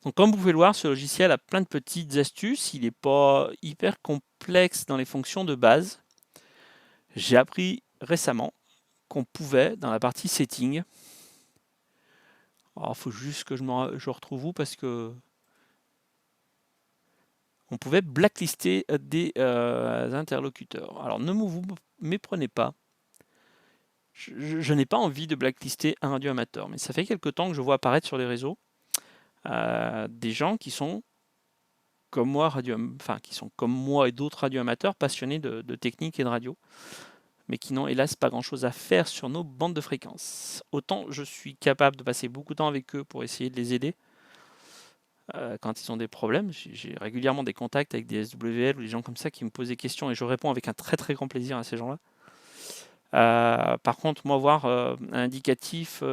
Donc comme vous pouvez le voir, ce logiciel a plein de petites astuces. Il n'est pas hyper complexe dans les fonctions de base. J'ai appris récemment qu'on pouvait, dans la partie setting, alors il faut juste que je retrouve où, parce que on pouvait blacklister des interlocuteurs. Alors ne vous méprenez pas, je n'ai pas envie de blacklister un radio amateur, mais ça fait quelque temps que je vois apparaître sur les réseaux des gens qui sont comme moi, qui sont comme moi et d'autres radio amateurs passionnés de technique et de radio, mais qui n'ont hélas pas grand chose à faire sur nos bandes de fréquences. Autant je suis capable de passer beaucoup de temps avec eux pour essayer de les aider quand ils ont des problèmes. J'ai régulièrement des contacts avec des SWL ou des gens comme ça qui me posent des questions et je réponds avec un très très grand plaisir à ces gens-là. Par contre, moi, voir un indicatif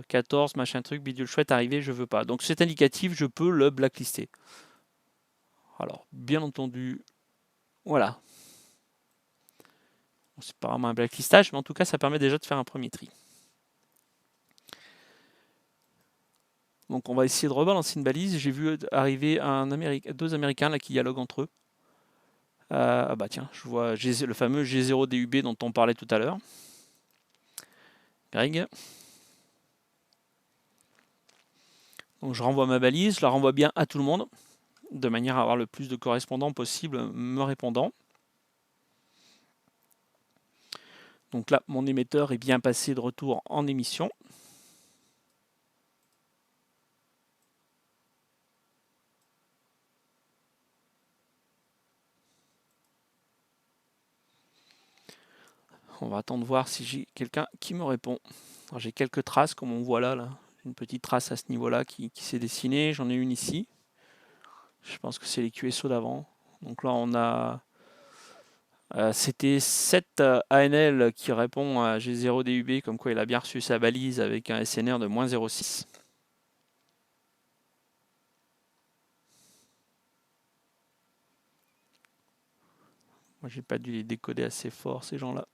14, machin truc, bidule chouette arriver, je veux pas. Donc cet indicatif, je peux le blacklister. Alors, bien entendu, voilà. Bon, c'est pas vraiment un blacklistage, mais en tout cas, ça permet déjà de faire un premier tri. Donc on va essayer de rebalancer une balise. J'ai vu arriver deux Américains là, qui dialoguent entre eux. Ah bah tiens, je vois le fameux G0DUB dont on parlait tout à l'heure. Greg. Donc je renvoie ma balise, je la renvoie bien à tout le monde, de manière à avoir le plus de correspondants possible me répondant. Donc là, mon émetteur est bien passé de retour en émission. On va attendre de voir si j'ai quelqu'un qui me répond. J'ai quelques traces, comme on voit là. Une petite trace à ce niveau-là qui s'est dessinée. J'en ai une ici. Je pense que c'est les QSO d'avant. Donc là, on a... c'était 7 ANL qui répond à G0DUB, comme quoi il a bien reçu sa balise avec un SNR de -0,6. Moi, j'ai pas dû les décoder assez fort, ces gens-là.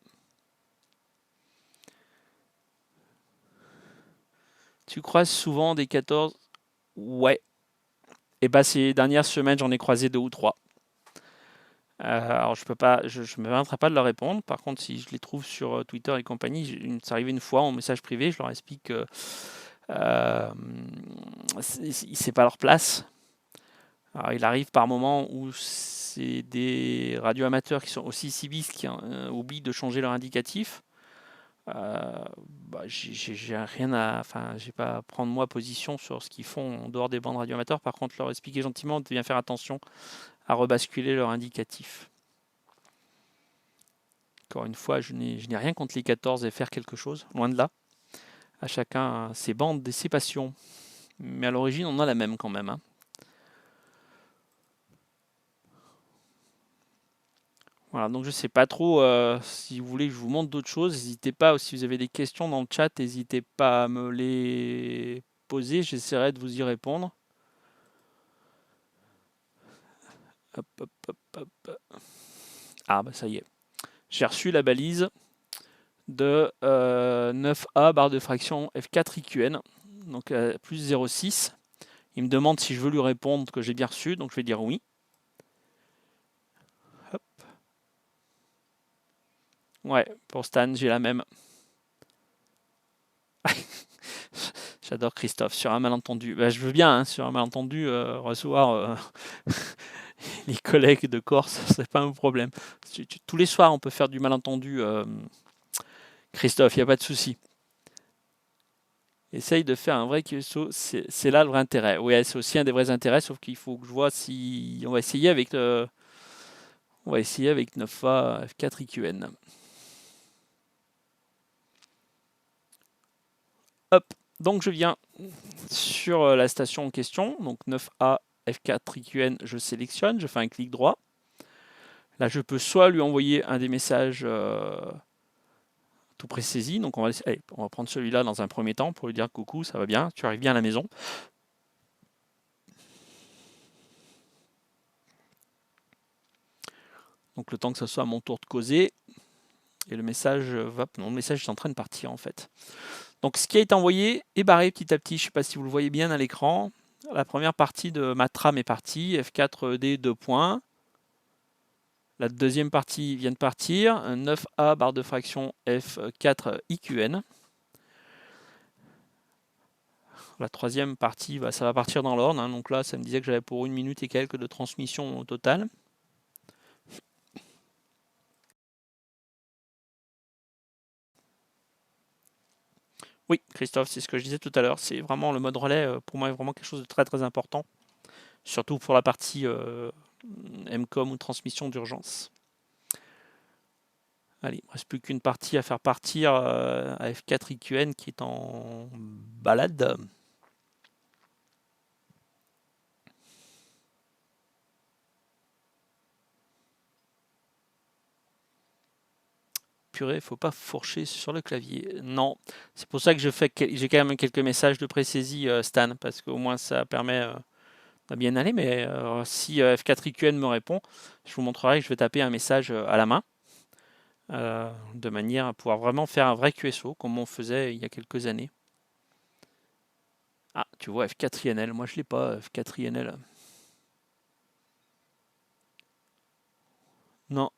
Tu croises souvent des 14? Ouais. Et bah ces dernières semaines, j'en ai croisé 2 ou 3. Alors je me permettrai pas de leur répondre. Par contre, si je les trouve sur Twitter et compagnie, c'est arrivé une fois en message privé, je leur explique que c'est pas leur place. Alors il arrive par moments où c'est des radio amateurs qui sont aussi civistes qui oublient de changer leur indicatif. J'ai rien j'ai pas à prendre moi position sur ce qu'ils font en dehors des bandes radio amateurs. Par contre, leur expliquer gentiment de bien faire attention à rebasculer leur indicatif. Encore une fois, je n'ai rien contre les 14 et faire quelque chose, loin de là. À chacun ses bandes et ses passions. Mais à l'origine, on a la même quand même. Hein. Voilà, donc je sais pas trop si vous voulez que je vous montre d'autres choses. N'hésitez pas, si vous avez des questions dans le chat, n'hésitez pas à me les poser. J'essaierai de vous y répondre. Hop, hop, hop, hop. Ah bah ça y est. J'ai reçu la balise de 9A barre de fraction F4 IQN, donc plus 0,6. Il me demande si je veux lui répondre que j'ai bien reçu, donc je vais dire oui. Hop. Ouais, pour Stan, j'ai la même. J'adore Christophe, sur un malentendu. Bah, je veux bien, hein, sur un malentendu, recevoir les collègues de Corse, c'est pas un problème. Tous les soirs, on peut faire du malentendu, Christophe, il n'y a pas de souci. Essaye de faire un vrai QSO, c'est là le vrai intérêt. Oui, c'est aussi un des vrais intérêts, sauf qu'il faut que je vois si... On va essayer avec 9A F4 IQN. Hop, donc je viens sur la station en question, donc 9A F4 IQN, je sélectionne, je fais un clic droit. Là, je peux soit lui envoyer un des messages tout présaisi, donc on va prendre celui-là dans un premier temps pour lui dire coucou, ça va bien, tu arrives bien à la maison. Donc le temps que ce soit à mon tour de causer, et le message va... Non, le message est en train de partir en fait. Donc ce qui a été envoyé est barré petit à petit, je ne sais pas si vous le voyez bien à l'écran. La première partie de ma trame est partie, F4D 2 points. La deuxième partie vient de partir. 9A, barre de fraction F4 IQN. La troisième partie, ça va partir dans l'ordre. Donc là, ça me disait que j'avais pour 1 minute et quelques de transmission au total. Oui, Christophe, c'est ce que je disais tout à l'heure. C'est vraiment le mode relais, pour moi, est vraiment quelque chose de très très important. Surtout pour la partie MCOM ou transmission d'urgence. Allez, il ne reste plus qu'une partie à faire partir à F4 IQN qui est en balade. Purée, faut pas fourcher sur le clavier. Non, c'est pour ça que j'ai quand même quelques messages de pré-saisie Stan, parce qu'au moins ça permet de bien aller. Mais si F4 IQN me répond, je vous montrerai que je vais taper un message à la main, de manière à pouvoir vraiment faire un vrai QSO, comme on faisait il y a quelques années. Ah, tu vois, F4 INL, moi je l'ai pas, F4 INL. Non.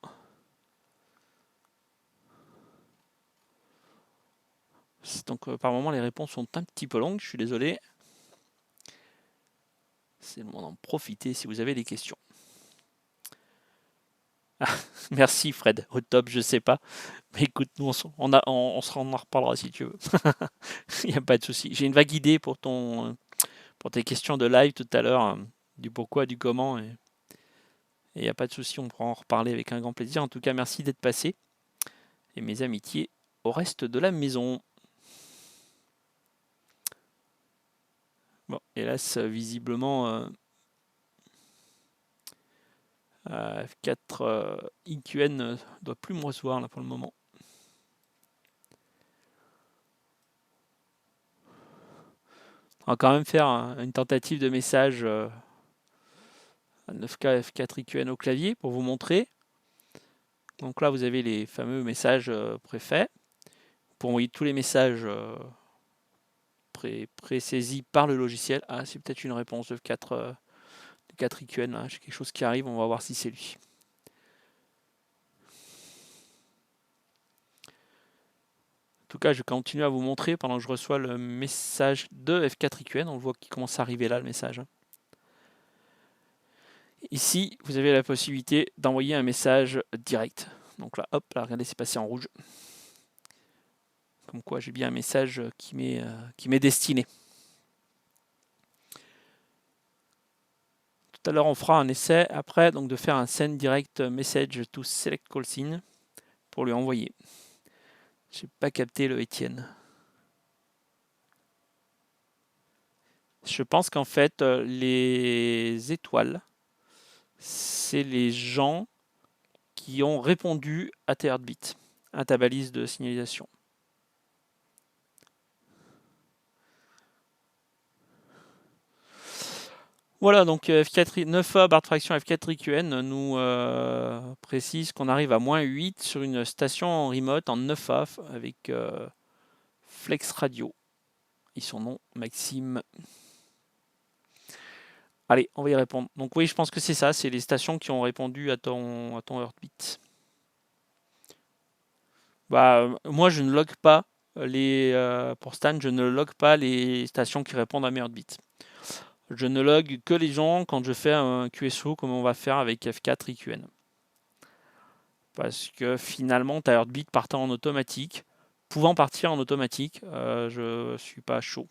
Donc par moment les réponses sont un petit peu longues, je suis désolé. C'est le moment d'en profiter si vous avez des questions. Ah, merci Fred, au top, je sais pas. Mais écoute, nous on en reparlera si tu veux. Il n'y a pas de souci. J'ai une vague idée pour tes questions de live tout à l'heure, du pourquoi, du comment. Et il n'y a pas de souci, on pourra en reparler avec un grand plaisir. En tout cas, merci d'être passé. Et mes amitiés au reste de la maison. Bon, hélas, visiblement, F4 IQN ne doit plus me recevoir là pour le moment. On va quand même faire une tentative de message à 9K F4 IQN au clavier pour vous montrer. Donc là, vous avez les fameux messages préfaits. Pour envoyer tous les messages pré-saisis par le logiciel. Ah, c'est peut-être une réponse de 4 IQN. Là. J'ai quelque chose qui arrive, on va voir si c'est lui. En tout cas, je continue à vous montrer pendant que je reçois le message de F4 IQN. On voit qu'il commence à arriver là, le message. Ici, vous avez la possibilité d'envoyer un message direct. Donc là, hop, là, regardez, c'est passé en rouge. Comme quoi, j'ai bien un message qui m'est destiné. Tout à l'heure, on fera un essai après donc de faire un send direct message to select call sign pour lui envoyer. J'ai pas capté le Étienne. Je pense qu'en fait, les étoiles, c'est les gens qui ont répondu à tes heartbeats, à ta balise de signalisation. Voilà, donc F4, 9A barre de fraction F4 IQN nous précise qu'on arrive à moins 8 sur une station en remote en 9A avec Flex Radio. Et son nom, Maxime. Allez, on va y répondre. Donc oui, je pense que c'est ça, c'est les stations qui ont répondu à ton heartbeat. Moi, je ne log pas pour Stan, je ne log pas les stations qui répondent à mes heartbeats. Je ne log que les gens quand je fais un QSO comme on va faire avec F4 IQN. Parce que finalement, ta heartbeat partant en automatique, pouvant partir en automatique, je ne suis pas chaud.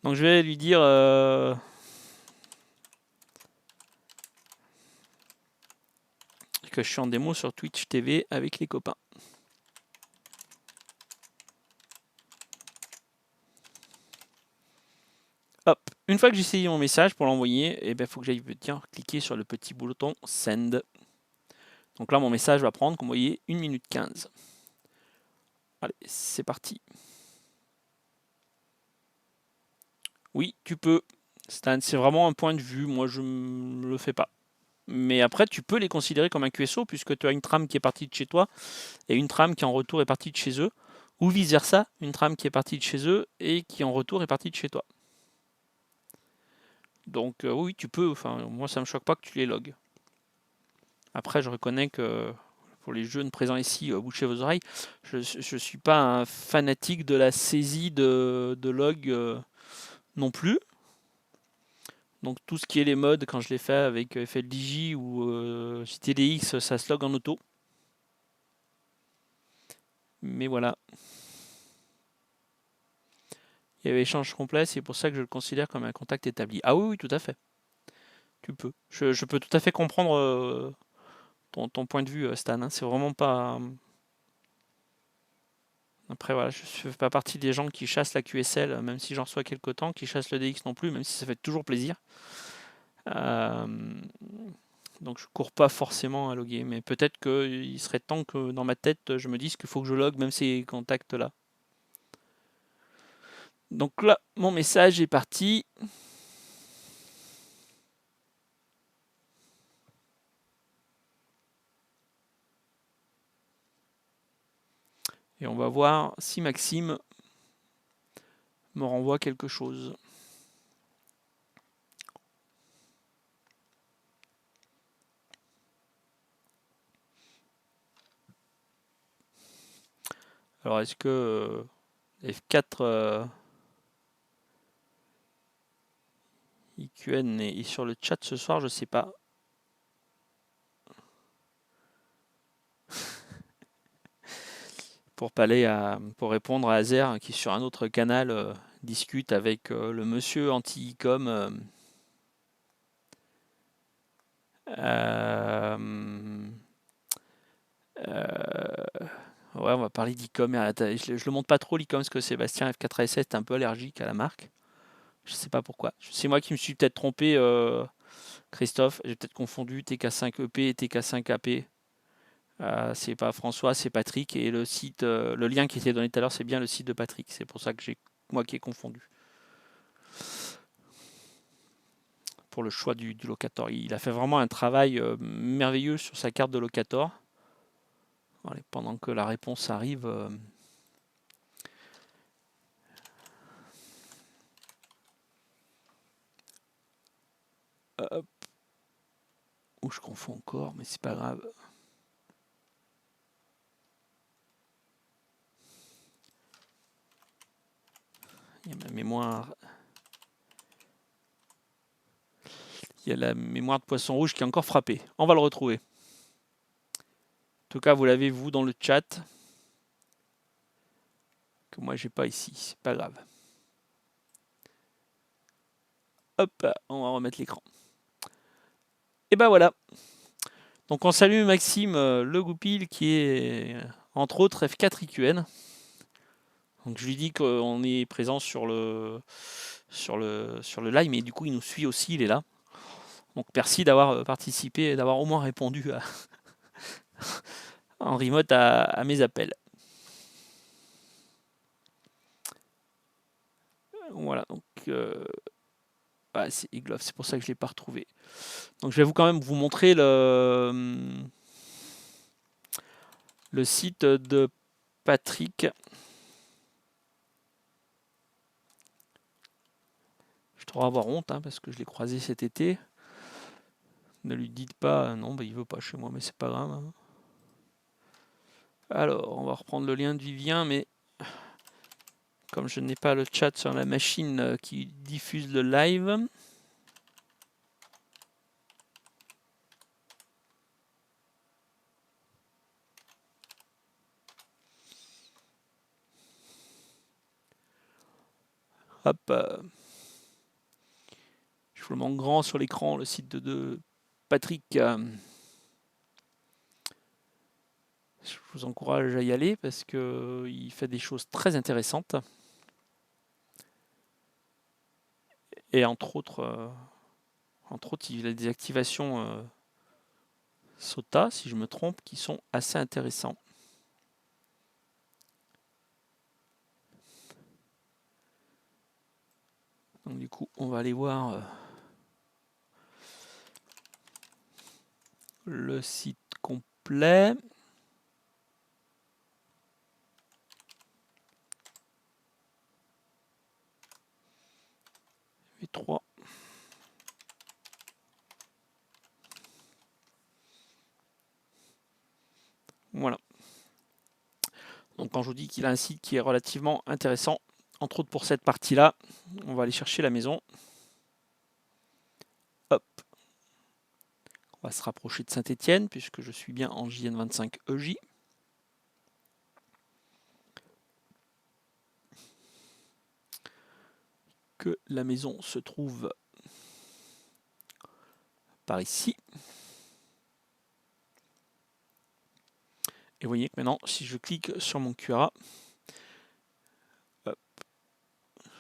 Donc je vais lui dire que je suis en démo sur Twitch TV avec les copains. Hop, une fois que j'ai essayé mon message pour l'envoyer, il faut que j'aille cliquer sur le petit bouton Send. Donc là, mon message va prendre, comme vous voyez, 1 minute 15. Allez, c'est parti. Oui, tu peux. C'est vraiment un point de vue. Moi, je ne le fais pas. Mais après, tu peux les considérer comme un QSO puisque tu as une trame qui est partie de chez toi et une trame qui en retour est partie de chez eux. Ou vice-versa, une trame qui est partie de chez eux et qui en retour est partie de chez toi. Donc oui, tu peux. Enfin, moi, ça me choque pas que tu les logs. Après, je reconnais que pour les jeunes présents ici, bouchez vos oreilles, je ne suis pas un fanatique de la saisie de log non plus. Donc tout ce qui est les modes, quand je l'ai fait avec FLDJ ou JTDX, ça se log en auto. Mais voilà. Il y avait échange complet, c'est pour ça que je le considère comme un contact établi. Ah oui, oui, tout à fait. Tu peux. Je peux tout à fait comprendre ton point de vue, Stan. Hein. C'est vraiment pas. Après, voilà, je ne fais pas partie des gens qui chassent la QSL, même si j'en reçois quelques temps, qui chassent le DX non plus, même si ça fait toujours plaisir. Euh, donc je cours pas forcément à loguer, mais peut-être qu'il serait temps que dans ma tête, je me dise qu'il faut que je log même ces contacts-là. Donc là, mon message est parti. Et on va voir si Maxime me renvoie quelque chose. Alors est-ce que F4 IQN est sur le chat ce soir? Je sais pas. Pour répondre à Azer qui sur un autre canal discute avec le monsieur anti-icom. Ouais, on va parler d'e-com. Je le montre pas trop l'e-com parce que Sébastien F4ASS est un peu allergique à la marque. Je sais pas pourquoi. C'est moi qui me suis peut-être trompé, Christophe. J'ai peut-être confondu TK5EP et TK5AP. C'est pas François, c'est Patrick. Et le site, le lien qui était donné tout à l'heure, c'est bien le site de Patrick. C'est pour ça que moi qui ai confondu. Pour le choix du locator. Il a fait vraiment un travail merveilleux sur sa carte de locator. Allez, pendant que la réponse arrive. Hop. Ou je confonds encore, mais c'est pas grave. Il y a ma mémoire. Il y a la mémoire de poisson rouge qui est encore frappée. On va le retrouver. En tout cas, vous l'avez vous dans le chat. Que moi j'ai pas ici. C'est pas grave. Hop, on va remettre l'écran. Et ben voilà. Donc on salue Maxime Le Goupil qui est entre autres F4 IQN. Donc je lui dis qu'on est présent sur le live, mais du coup il nous suit aussi, il est là. Donc merci d'avoir participé et d'avoir au moins répondu en remote à mes appels. Voilà, donc c'est Egloff, c'est pour ça que je ne l'ai pas retrouvé. Donc je vais quand même vous montrer le site de Patrick. Je devrais avoir honte parce que je l'ai croisé cet été. Ne lui dites pas, non, il veut pas chez moi, mais c'est pas grave. Hein. Alors, on va reprendre le lien de Vivien, mais comme je n'ai pas le chat sur la machine qui diffuse le live. Hop. Je vous le montre grand sur l'écran, le site de Patrick. Je vous encourage à y aller parce qu'il fait des choses très intéressantes. Et entre autres, il a des activations SOTA, si je me trompe, qui sont assez intéressants. Donc du coup, on va aller voir le site complet. V3. Donc quand je vous dis qu'il a un site qui est relativement intéressant, entre autres pour cette partie-là, on va aller chercher la maison. Hop. On va se rapprocher de Saint-Étienne puisque je suis bien en JN25 EJ. Que la maison se trouve par ici. Et vous voyez que maintenant, si je clique sur mon QRA, hop,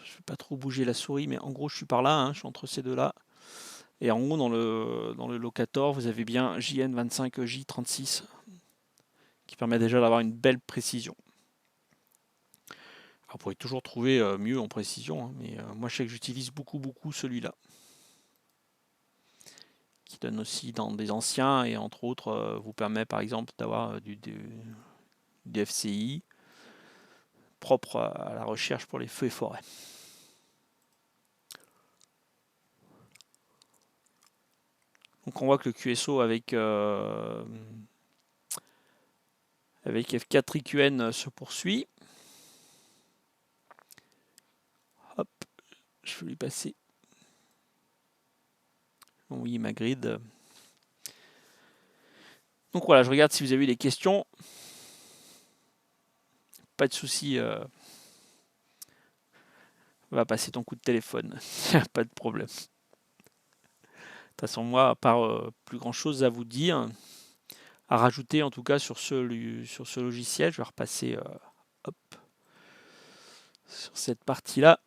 je ne vais pas trop bouger la souris, mais en gros, je suis par là, hein, je suis entre ces deux-là. Et en haut, dans le locator, vous avez bien JN25J36, qui permet déjà d'avoir une belle précision. Alors, vous pourrez toujours trouver mieux en précision, hein, mais moi, je sais que j'utilise beaucoup celui-là, qui donne aussi dans des anciens, et entre autres, vous permet par exemple d'avoir du FCI, propre à la recherche pour les feux et forêts. Donc on voit que le QSO avec F4 IQN se poursuit. Hop, je vais lui passer. Oui, ma grid. Donc voilà, je regarde si vous avez eu des questions. Pas de souci. Va passer ton coup de téléphone. Pas de problème. De toute façon, moi, à part plus grand chose à vous dire, à rajouter en tout cas sur ce logiciel, je vais repasser hop, sur cette partie-là.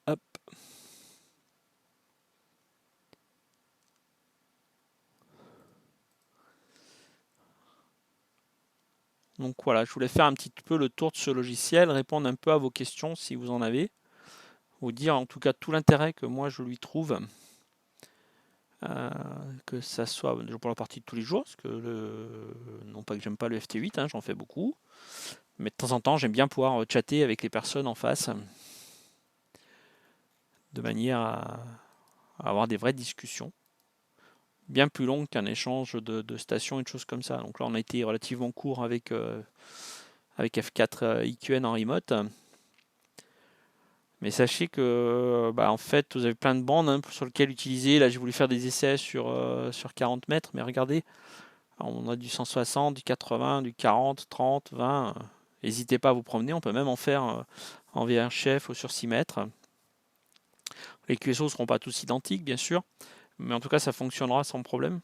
Hop. Donc voilà, je voulais faire un petit peu le tour de ce logiciel, répondre un peu à vos questions si vous en avez, vous dire en tout cas tout l'intérêt que moi je lui trouve, que ça soit pour la partie de tous les jours, parce que non pas que j'aime pas le FT8, hein, j'en fais beaucoup, mais de temps en temps j'aime bien pouvoir chatter avec les personnes en face, de manière à avoir des vraies discussions, bien plus longues qu'un échange de stations et de choses comme ça. Donc là on a été relativement court avec F4 IQN en remote. Mais sachez que en fait vous avez plein de bandes, hein, sur lesquelles utiliser. Là j'ai voulu faire des essais sur 40 mètres, mais regardez, on a du 160, du 80, du 40, 30, 20. N'hésitez pas à vous promener, on peut même en faire en VHF ou sur 6 mètres. Les QSO ne seront pas tous identiques bien sûr, mais en tout cas ça fonctionnera sans problème.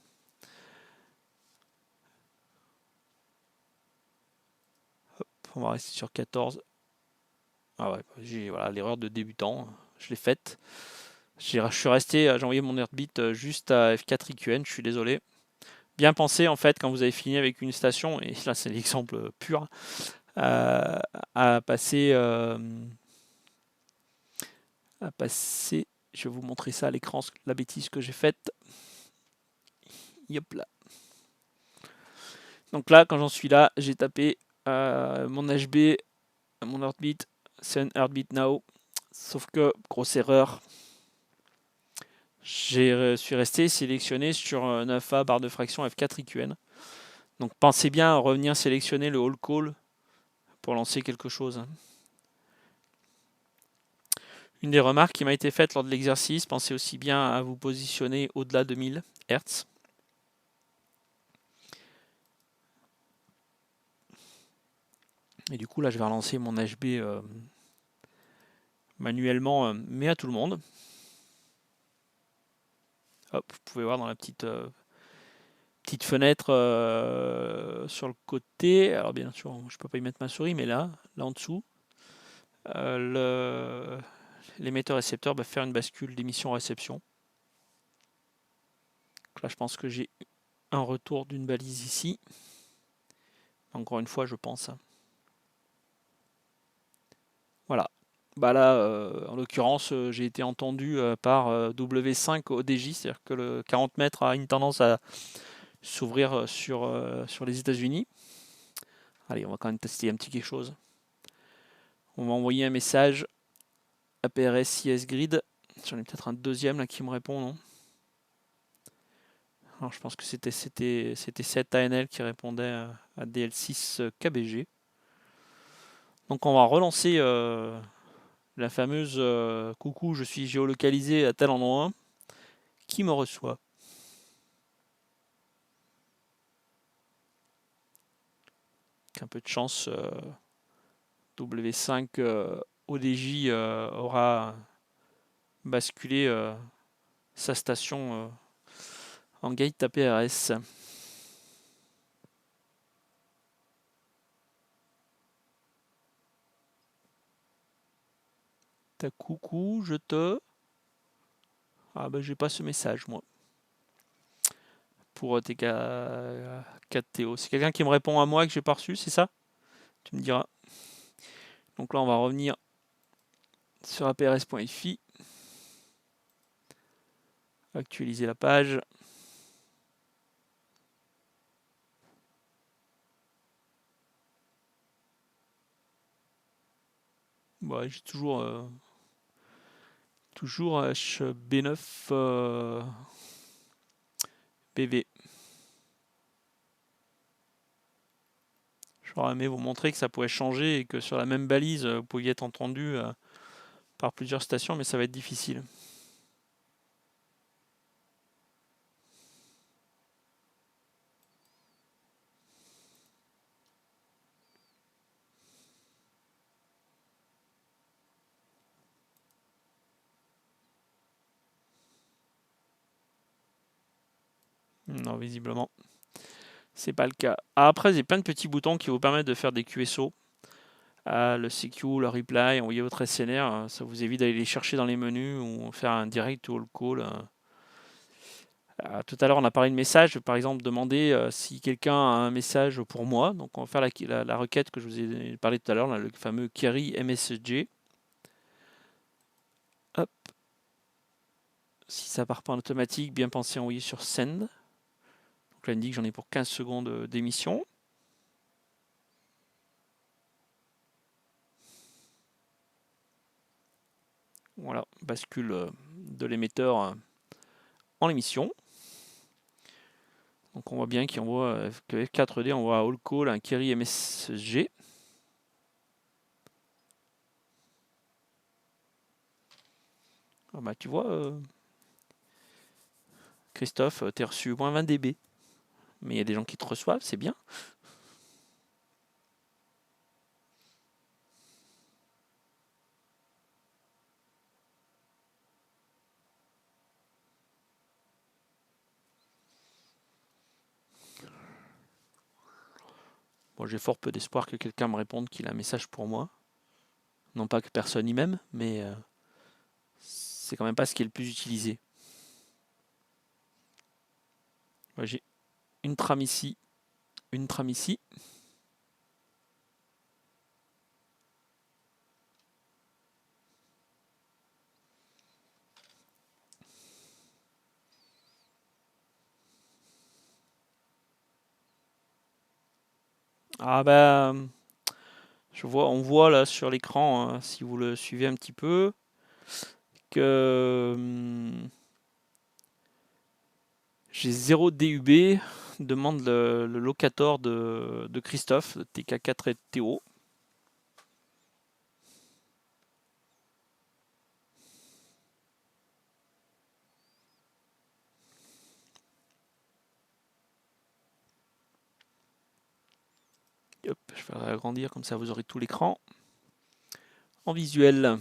Hop, on va rester sur 14. Ah ouais, j'ai l'erreur de débutant, je l'ai faite. J'ai envoyé mon Heartbeat juste à F4 IQN, je suis désolé. Bien pensé en fait quand vous avez fini avec une station, et là c'est l'exemple pur, à passer, je vais vous montrer ça à l'écran, la bêtise que j'ai faite. Yop là. Donc là, quand j'en suis là, j'ai tapé mon HB, mon Heartbeat, Send Heartbeat Now, sauf que, grosse erreur, je suis resté sélectionné sur 9A barre de fraction F4 IQN. Donc pensez bien à revenir sélectionner le all call pour lancer quelque chose. Une des remarques qui m'a été faite lors de l'exercice, pensez aussi bien à vous positionner au-delà de 1000 Hz. Et du coup là je vais relancer mon HB manuellement, mais à tout le monde. Hop, vous pouvez voir dans la petite fenêtre sur le côté. Alors bien sûr, je ne peux pas y mettre ma souris, mais là en dessous, l'émetteur-récepteur va faire une bascule d'émission-réception. Là, je pense que j'ai un retour d'une balise ici. Encore une fois, je pense. Voilà. Là, en l'occurrence, j'ai été entendu par W5 ODJ, c'est-à-dire que le 40 mètres a une tendance à s'ouvrir sur les États-Unis. Allez, on va quand même tester un petit quelque chose. On va envoyer un message APRS CS Grid. J'en ai peut-être un deuxième là qui me répond, non? Alors je pense que c'était cette ANL qui répondait à DL6 KBG. Donc on va relancer la fameuse coucou, je suis géolocalisé à tel endroit. Qui me reçoit? Avec un peu de chance, W5 ODJ aura basculé sa station en gate APRS. Ta coucou, je te... Ah bah j'ai pas ce message moi. Pour TK 4TO. C'est quelqu'un qui me répond à moi que j'ai pas reçu, c'est ça? Tu me diras. Donc là on va revenir sur aprs.fi. Actualiser la page. Bon, j'ai toujours HB9 BV. J'aurais aimé vous montrer que ça pouvait changer et que sur la même balise, vous pouviez être entendu par plusieurs stations, mais ça va être difficile. Non, visiblement, c'est pas le cas. Après, il y a plein de petits boutons qui vous permettent de faire des QSO. Le CQ, le reply, envoyer votre SNR, ça vous évite d'aller les chercher dans les menus ou faire un direct ou all call. Tout à l'heure, on a parlé de message. Par exemple, demander si quelqu'un a un message pour moi. Donc, on va faire la requête que je vous ai parlé tout à l'heure, le fameux query MSG. Hop. Si ça part pas en automatique, bien penser à envoyer sur send. Donc là, il me dit que j'en ai pour 15 secondes d'émission. Voilà, bascule de l'émetteur en émission. Donc on voit bien qu'il envoie que F4D envoie à all call un query MSG. Ah bah tu vois, Christophe, t'es reçu moins 20 dB. Mais il y a des gens qui te reçoivent, c'est bien. Bon, j'ai fort peu d'espoir que quelqu'un me réponde qu'il a un message pour moi. Non pas que personne y m'aime, mais c'est quand même pas ce qui est le plus utilisé. Moi, j'ai une trame ici, une trame ici. Ah bah, on voit là sur l'écran, hein, si vous le suivez un petit peu, que j'ai 0 DUB, demande le locator de Christophe, de TK4 et TO. Hop, je vais agrandir, comme ça vous aurez tout l'écran en visuel.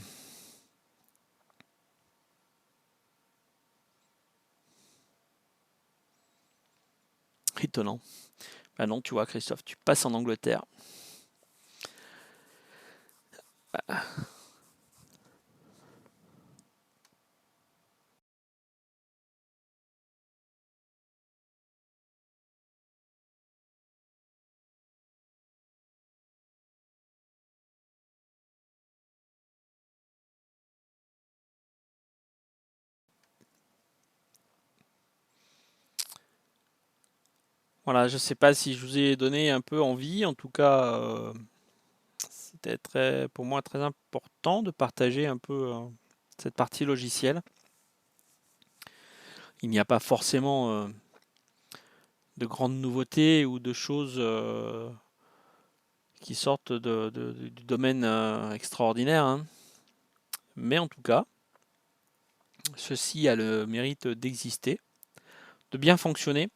Étonnant. Bah non, tu vois, Christophe, tu passes en Angleterre. Voilà, je ne sais pas si je vous ai donné un peu envie. En tout cas, c'était pour moi très important de partager un peu cette partie logicielle. Il n'y a pas forcément grandes nouveautés ou de choses qui sortent du domaine extraordinaire, hein. Mais en tout cas, ceci a le mérite d'exister, de bien fonctionner.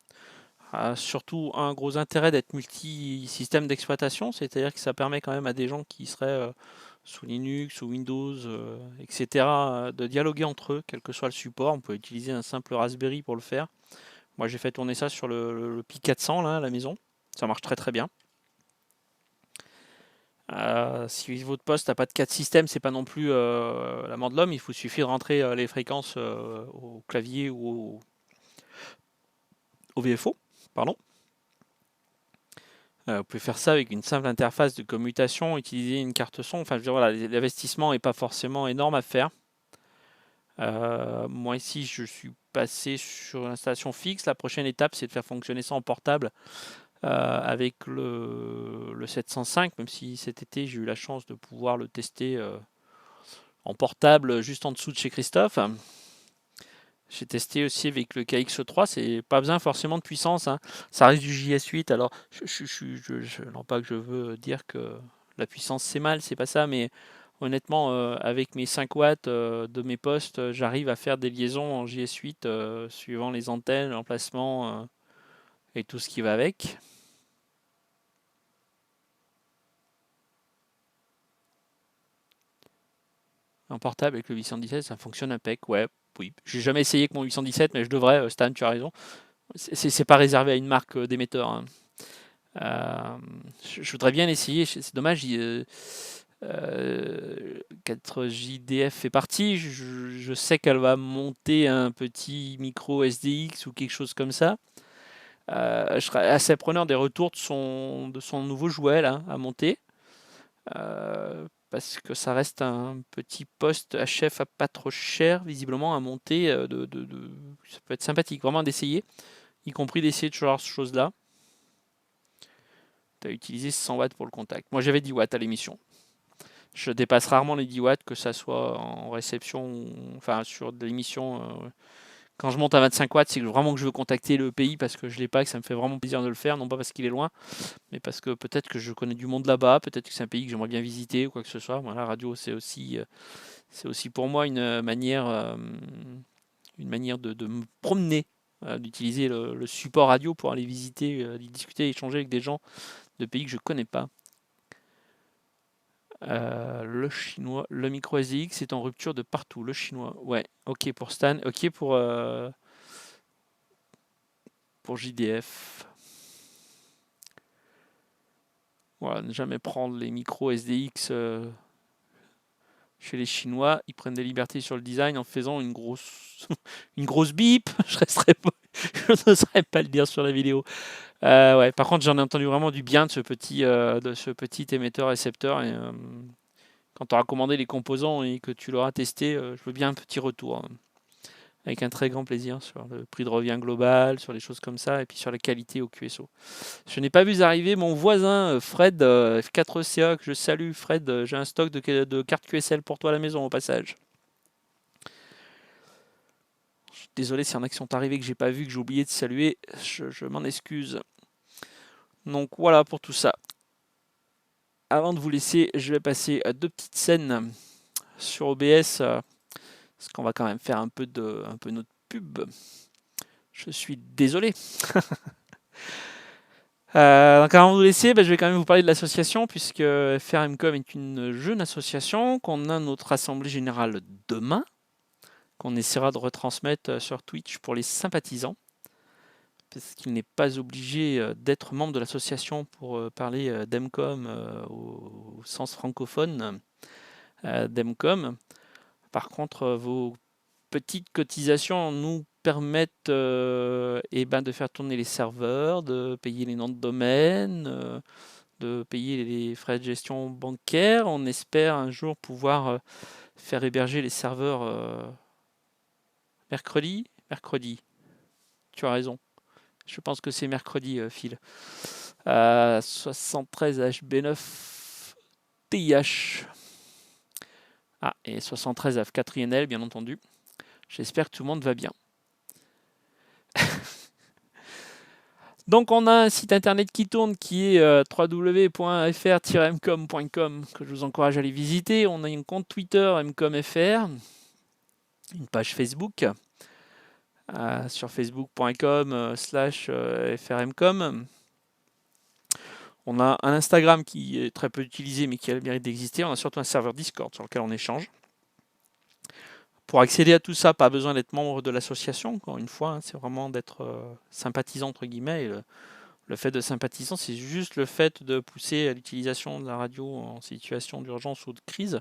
Surtout un gros intérêt d'être multi-système d'exploitation, c'est-à-dire que ça permet quand même à des gens qui seraient sous Linux, sous Windows, etc., de dialoguer entre eux, quel que soit le support. On peut utiliser un simple Raspberry pour le faire. Moi, j'ai fait tourner ça sur le Pi 400 là, à la maison. Ça marche très très bien. Si votre poste n'a pas de 4 systèmes, c'est pas non plus la mort de l'homme. Il vous suffit de rentrer les fréquences au clavier ou au VFO. Pardon. Vous pouvez faire ça avec une simple interface de commutation, utiliser une carte son. Enfin, je veux dire, voilà, l'investissement n'est pas forcément énorme à faire. Moi ici, je suis passé sur l'installation fixe. La prochaine étape, c'est de faire fonctionner ça en portable avec le 705, même si cet été, j'ai eu la chance de pouvoir le tester en portable juste en dessous de chez Christophe. J'ai testé aussi avec le KX3, c'est pas besoin forcément de puissance, hein. Ça reste du JS8. Alors, non pas que je veux dire que la puissance c'est mal, c'est pas ça, mais honnêtement, avec mes 5 watts de mes postes, j'arrive à faire des liaisons en JS8 suivant les antennes, l'emplacement et tout ce qui va avec. En portable avec le 817, ça fonctionne impec, ouais, oui. J'ai jamais essayé avec mon 817, mais je devrais, Stan, tu as raison. C'est pas réservé à une marque d'émetteur, hein. Je voudrais bien essayer, c'est dommage, 4JDF fait partie. Je sais qu'elle va monter un petit micro SDX ou quelque chose comme ça. Je serais assez preneur des retours de son nouveau jouet là, à monter. Parce que ça reste un petit poste HF à pas trop cher, visiblement, à monter. Ça peut être sympathique, vraiment d'essayer, y compris d'essayer de ce choses-là. Tu as utilisé 100 watts pour le contact. Moi j'avais 10 watts à l'émission. Je dépasse rarement les 10 watts, que ça soit en réception ou enfin sur de l'émission. Quand je monte à 25 watts, c'est vraiment que je veux contacter le pays parce que je l'ai pas, que ça me fait vraiment plaisir de le faire, non pas parce qu'il est loin, mais parce que peut-être que je connais du monde là-bas, peut-être que c'est un pays que j'aimerais bien visiter ou quoi que ce soit. Voilà, la radio, c'est aussi pour moi une manière de me promener, d'utiliser le support radio pour aller visiter, discuter, échanger avec des gens de pays que je connais pas. Le chinois, le micro SDX est en rupture de partout. Le chinois, ouais, ok pour Stan, ok pour JDF. Voilà, ne jamais prendre les micros SDX chez les Chinois. Ils prennent des libertés sur le design en faisant une grosse, une grosse bip. Je n'oserais pas le dire sur la vidéo. Ouais, par contre, j'en ai entendu vraiment du bien de ce petit émetteur-récepteur. Et quand tu auras commandé les composants et que tu l'auras testé, je veux bien un petit retour, hein. Avec un très grand plaisir sur le prix de revient global, sur les choses comme ça, et puis sur la qualité au QSO. Je n'ai pas vu arriver mon voisin Fred F4CA, que je salue. Fred, j'ai un stock de cartes QSL pour toi à la maison au passage. Désolé s'il y en a qui sont arrivés que j'ai pas vu, que j'ai oublié de saluer, je m'en excuse. Donc voilà pour tout ça. Avant de vous laisser, je vais passer à 2 petites scènes sur OBS, parce qu'on va quand même faire un peu notre pub. Je suis désolé. Donc avant de vous laisser, je vais quand même vous parler de l'association, puisque FRMcom est une jeune association, qu'on a notre assemblée générale demain, qu'on essaiera de retransmettre sur Twitch pour les sympathisants, parce qu'il n'est pas obligé d'être membre de l'association pour parler d'Emcom au sens francophone d'Emcom. Par contre, vos petites cotisations nous permettent de faire tourner les serveurs, de payer les noms de domaine, de payer les frais de gestion bancaire. On espère un jour pouvoir faire héberger les serveurs mercredi. Mercredi, tu as raison. Je pense que c'est mercredi, Phil. 73 HB9 TIH. Ah, et 73 F4INL, bien entendu. J'espère que tout le monde va bien. Donc on a un site internet qui tourne qui est www.fr-mcom.com que je vous encourage à aller visiter. On a un compte Twitter mcomfr, une page Facebook sur facebook.com/frmcom. On a un Instagram qui est très peu utilisé mais qui a le mérite d'exister. On a surtout un serveur Discord sur lequel on échange. Pour accéder à tout ça, pas besoin d'être membre de l'association, encore une fois, hein, c'est vraiment d'être sympathisant entre guillemets. Et le fait de sympathisant, c'est juste le fait de pousser à l'utilisation de la radio en situation d'urgence ou de crise.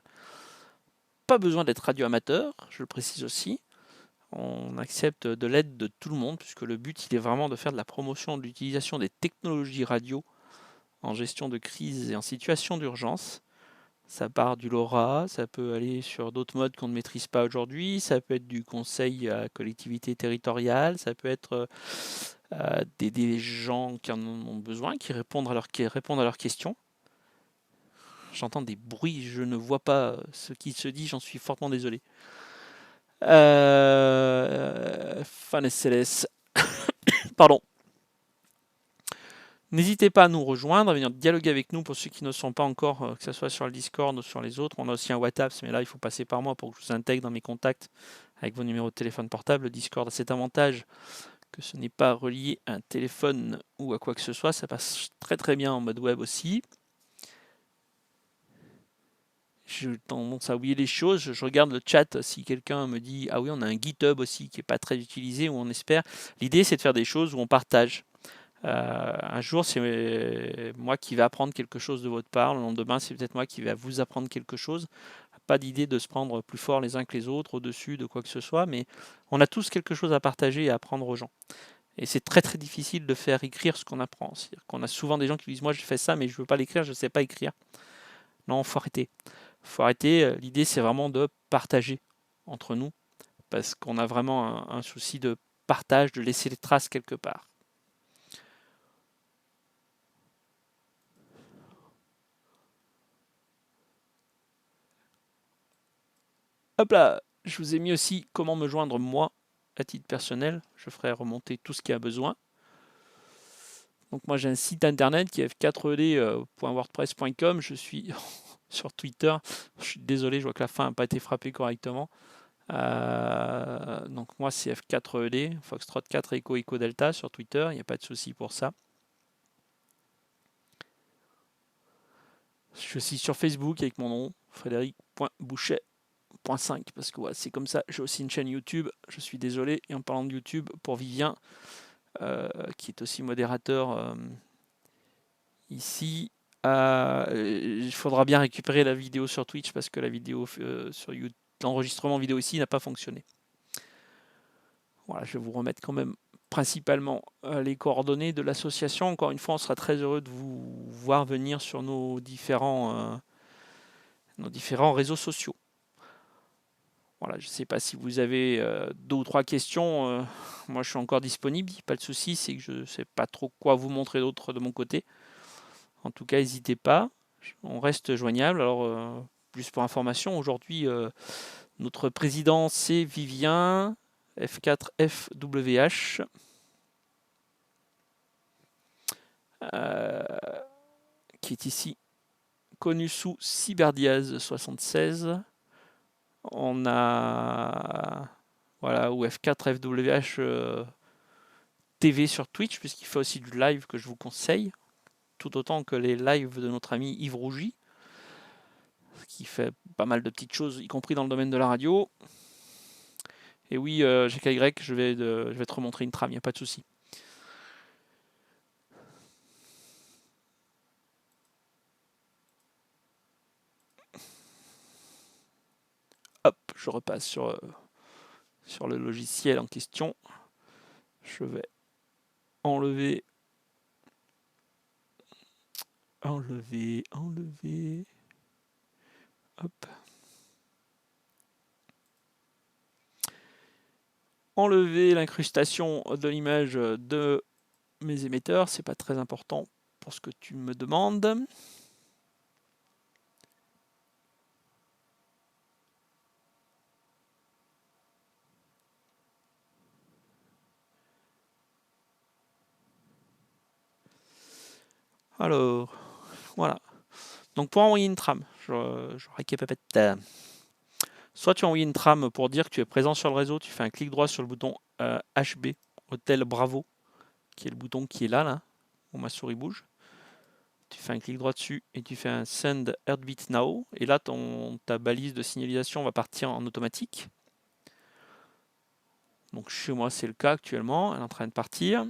Pas besoin d'être radio amateur, je le précise aussi. On accepte de l'aide de tout le monde, puisque le but il est vraiment de faire de la promotion de l'utilisation des technologies radio en gestion de crise et en situation d'urgence. Ça part du LoRa, ça peut aller sur d'autres modes qu'on ne maîtrise pas aujourd'hui, ça peut être du conseil à collectivité territoriale, ça peut être d'aider les gens qui en ont besoin, qui répondent à leurs questions. J'entends des bruits, je ne vois pas ce qui se dit, j'en suis fortement désolé. Fan SLS. Pardon. N'hésitez pas à nous rejoindre, à venir dialoguer avec nous pour ceux qui ne sont pas encore, que ce soit sur le Discord ou sur les autres. On a aussi un WhatsApp, mais là, il faut passer par moi pour que je vous intègre dans mes contacts avec vos numéros de téléphone portable. Le Discord a cet avantage que ce n'est pas relié à un téléphone ou à quoi que ce soit. Ça passe très très bien en mode web aussi. J'ai tendance à oublier les choses. Je regarde le chat si quelqu'un me dit ah oui, on a un GitHub aussi qui n'est pas très utilisé, où on espère. L'idée, c'est de faire des choses où on partage. Un jour, c'est moi qui vais apprendre quelque chose de votre part. Le lendemain, c'est peut-être moi qui vais vous apprendre quelque chose. Pas d'idée de se prendre plus fort les uns que les autres, au-dessus de quoi que ce soit, mais on a tous quelque chose à partager et à apprendre aux gens. Et c'est très très difficile de faire écrire ce qu'on apprend. C'est-à-dire qu'on a souvent des gens qui disent moi je fais ça, mais je ne veux pas l'écrire, je ne sais pas écrire. Non, faut arrêter. Faut arrêter. L'idée, c'est vraiment de partager entre nous, parce qu'on a vraiment un souci de partage, de laisser les traces quelque part. Hop là, je vous ai mis aussi comment me joindre moi à titre personnel. Je ferai remonter tout ce qu'il y a besoin. Donc moi j'ai un site internet qui est f4ed.wordpress.com. Je suis sur Twitter. Je suis désolé, je vois que la fin n'a pas été frappée correctement. Donc moi c'est F4ED, Foxtrot 4 Echo Echo Delta sur Twitter, il n'y a pas de souci pour ça. Je suis sur Facebook avec mon nom, frédéric.bouchet.5, parce que ouais, c'est comme ça. J'ai aussi une chaîne YouTube, je suis désolé. Et en parlant de YouTube, pour Vivien, qui est aussi modérateur ici, il faudra bien récupérer la vidéo sur Twitch, parce que la vidéo sur YouTube, l'enregistrement vidéo ici n'a pas fonctionné. Voilà, je vais vous remettre quand même principalement les coordonnées de l'association. Encore une fois, on sera très heureux de vous voir venir sur nos différents réseaux sociaux. Voilà, je ne sais pas si vous avez 2 ou 3 questions. Moi, je suis encore disponible, pas de souci. C'est que je ne sais pas trop quoi vous montrer d'autre de mon côté. En tout cas, n'hésitez pas. On reste joignable. Alors, juste pour information, aujourd'hui, notre président, c'est Vivien, F4FWH. Qui est ici connu sous Cyberdiaz76. On a voilà, ou F4FWH TV sur Twitch, puisqu'il fait aussi du live que je vous conseille, tout autant que les lives de notre ami Yves Rougy, qui fait pas mal de petites choses, y compris dans le domaine de la radio. Et oui, GKY, je vais te remontrer une trame, il n'y a pas de souci. Hop, je repasse sur le logiciel en question. Je vais enlever. Hop. Enlever l'incrustation de l'image de mes émetteurs, c'est pas très important pour ce que tu me demandes. Alors, voilà. Donc pour envoyer une trame, je récapitule. Soit tu envoies une trame pour dire que tu es présent sur le réseau, tu fais un clic droit sur le bouton HB, Hôtel Bravo, qui est le bouton qui est là, où ma souris bouge. Tu fais un clic droit dessus et tu fais un Send Heartbeat Now. Et là, ta balise de signalisation va partir en automatique. Donc chez moi, c'est le cas actuellement. Elle est en train de partir.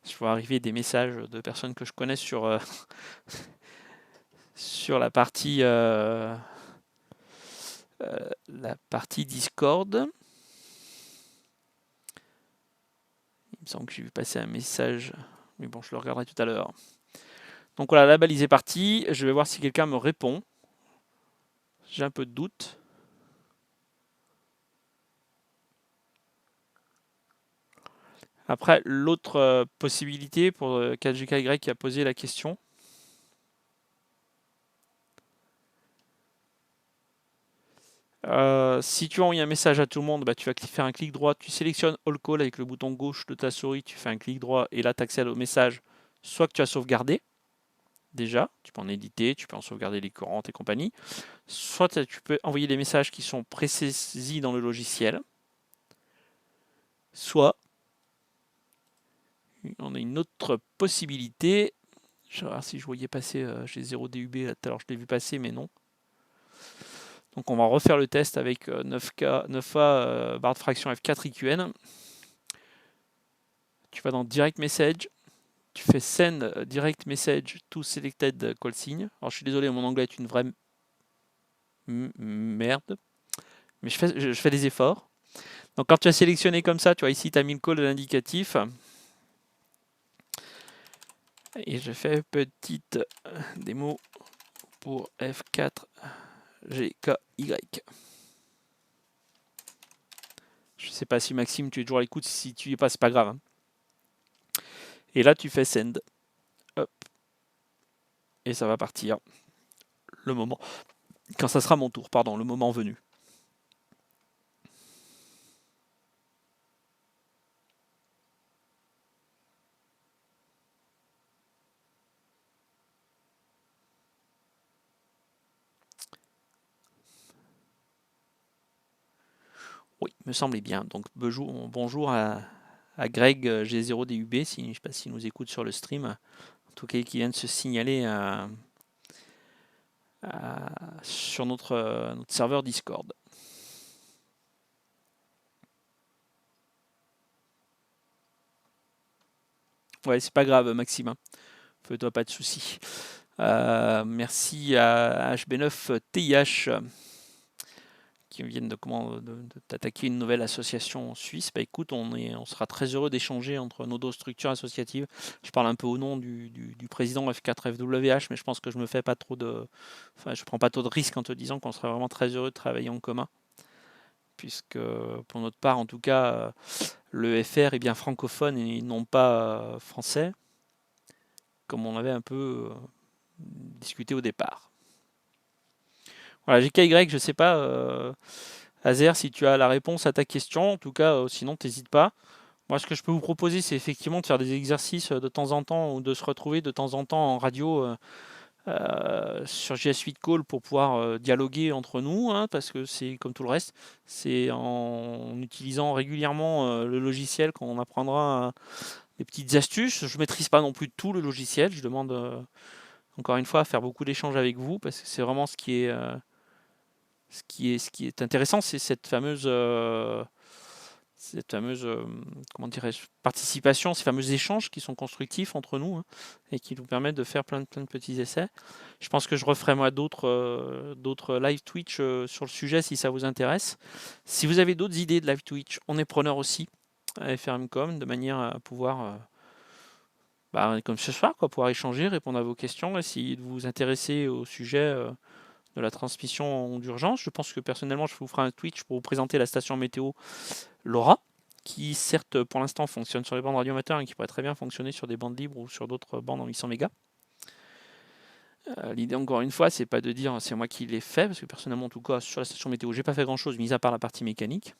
Je vois arriver des messages de personnes que je connais sur, sur la partie Discord. Il me semble que j'ai vu passer un message, mais bon, je le regarderai tout à l'heure. Donc voilà, la balise est partie. Je vais voir si quelqu'un me répond. J'ai un peu de doute. Après, l'autre possibilité pour 4GKY qui a posé la question. Si tu envoies un message à tout le monde, bah, tu vas faire un clic droit, tu sélectionnes All Call avec le bouton gauche de ta souris, tu fais un clic droit et là tu accèdes au message, soit que tu as sauvegardé, déjà, tu peux en éditer, tu peux en sauvegarder les courantes et compagnie, soit tu peux envoyer des messages qui sont pré-saisis dans le logiciel, soit on a une autre possibilité, je vais voir si je voyais passer chez 0DUB, là tout à l'heure je l'ai vu passer mais non. Donc on va refaire le test avec 9A barre de fraction F4 IQN. Tu vas dans Direct Message, tu fais Send Direct Message to Selected Call Sign. Alors je suis désolé, mon anglais est une vraie merde, mais je fais des efforts. Donc quand tu as sélectionné comme ça, tu vois ici tu as mis le call de l'indicatif. Et je fais petite démo pour F4GKY. Je ne sais pas si Maxime tu es toujours à l'écoute, si tu n'y es pas, c'est pas grave. Hein. Et là tu fais Send. Hop. Et ça va partir. Le moment. Quand ça sera mon tour, pardon, le moment venu. Oui, me semblait bien. Donc bonjour à Greg G0DUB, je ne sais pas s'il nous écoute sur le stream. En tout cas, qui vient de se signaler sur notre serveur Discord. Ouais, c'est pas grave, Maxime. Fais-toi pas de soucis. Merci à HB9TIH qui viennent de t'attaquer une nouvelle association suisse. Bah écoute, on sera très heureux d'échanger entre nos deux structures associatives. Je parle un peu au nom du président F4FWH, mais je pense que je me fais pas trop de, enfin, je prends pas trop de risques en te disant qu'on serait vraiment très heureux de travailler en commun, puisque pour notre part, en tout cas, le FR est bien francophone et non pas français, comme on avait un peu discuté au départ. Voilà, GKY, je sais pas, Azer, si tu as la réponse à ta question, en tout cas, sinon, t'hésites pas. Moi, ce que je peux vous proposer, c'est effectivement de faire des exercices de temps en temps ou de se retrouver de temps en temps en radio sur GS 8 Call pour pouvoir dialoguer entre nous, hein, parce que c'est comme tout le reste, c'est en utilisant régulièrement le logiciel qu'on apprendra des petites astuces. Je maîtrise pas non plus tout le logiciel, je demande encore une fois à faire beaucoup d'échanges avec vous parce que c'est vraiment ce qui est intéressant, c'est cette fameuse comment dirais-je, participation, ces fameux échanges qui sont constructifs entre nous hein, et qui nous permettent de faire plein de petits essais. Je pense que je referai moi d'autres live Twitch sur le sujet si ça vous intéresse. Si vous avez d'autres idées de live Twitch, on est preneur aussi à FRMcom de manière à pouvoir comme ce soir, quoi, pouvoir échanger, répondre à vos questions, essayer de vous intéresser au sujet de la transmission d'urgence. Je pense que personnellement, je vous ferai un Twitch pour vous présenter la station météo Laura, qui certes pour l'instant fonctionne sur les bandes radioamateurs et qui pourrait très bien fonctionner sur des bandes libres ou sur d'autres bandes en 800 mégas. L'idée, encore une fois, c'est pas de dire c'est moi qui l'ai fait, parce que personnellement, en tout cas, sur la station météo, j'ai pas fait grand-chose, mis à part la partie mécanique.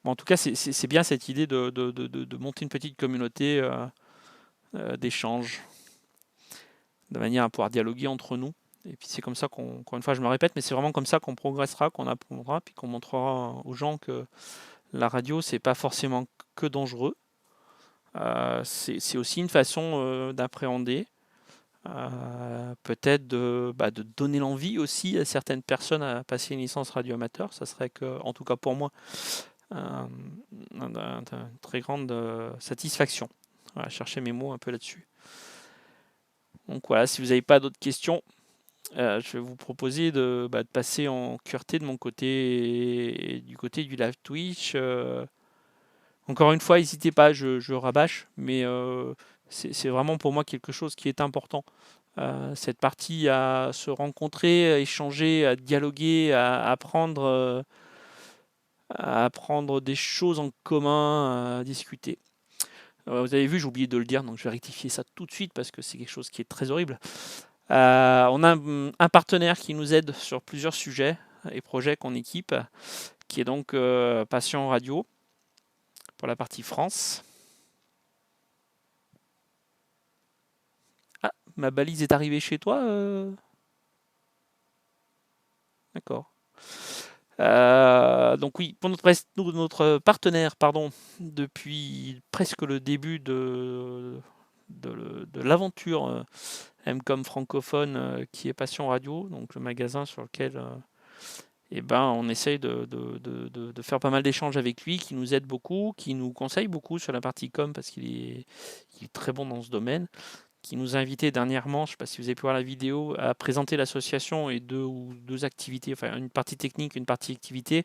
Bon, en tout cas, c'est bien cette idée de monter une petite communauté d'échange, de manière à pouvoir dialoguer entre nous. Et puis c'est comme ça qu'on, encore une fois, je me répète, mais c'est vraiment comme ça qu'on progressera, qu'on apprendra, puis qu'on montrera aux gens que la radio, c'est pas forcément que dangereux. C'est aussi une façon d'appréhender, peut-être de donner l'envie aussi à certaines personnes à passer une licence radio amateur. Ça serait que, en tout cas pour moi, une très grande satisfaction. Voilà, chercher mes mots un peu là-dessus. Donc voilà, si vous n'avez pas d'autres questions, je vais vous proposer de passer en QRT de mon côté et du côté du live Twitch. Encore une fois, n'hésitez pas, je rabâche, mais c'est vraiment pour moi quelque chose qui est important. Cette partie à se rencontrer, à échanger, à dialoguer, à apprendre des choses en commun, à discuter. Vous avez vu, j'ai oublié de le dire, donc je vais rectifier ça tout de suite parce que c'est quelque chose qui est très horrible. On a un partenaire qui nous aide sur plusieurs sujets et projets qu'on équipe, qui est donc Passion Radio pour la partie France. Ah, ma balise est arrivée chez toi D'accord. Donc oui, pour notre partenaire, pardon, depuis presque le début de l'aventure Mcom francophone qui est Passion Radio, donc le magasin sur lequel on essaye de faire pas mal d'échanges avec lui, qui nous aide beaucoup, qui nous conseille beaucoup sur la partie com parce qu'il est très bon dans ce domaine, qui nous a invité dernièrement, je ne sais pas si vous avez pu voir la vidéo, à présenter l'association et deux activités, enfin une partie technique, une partie activité.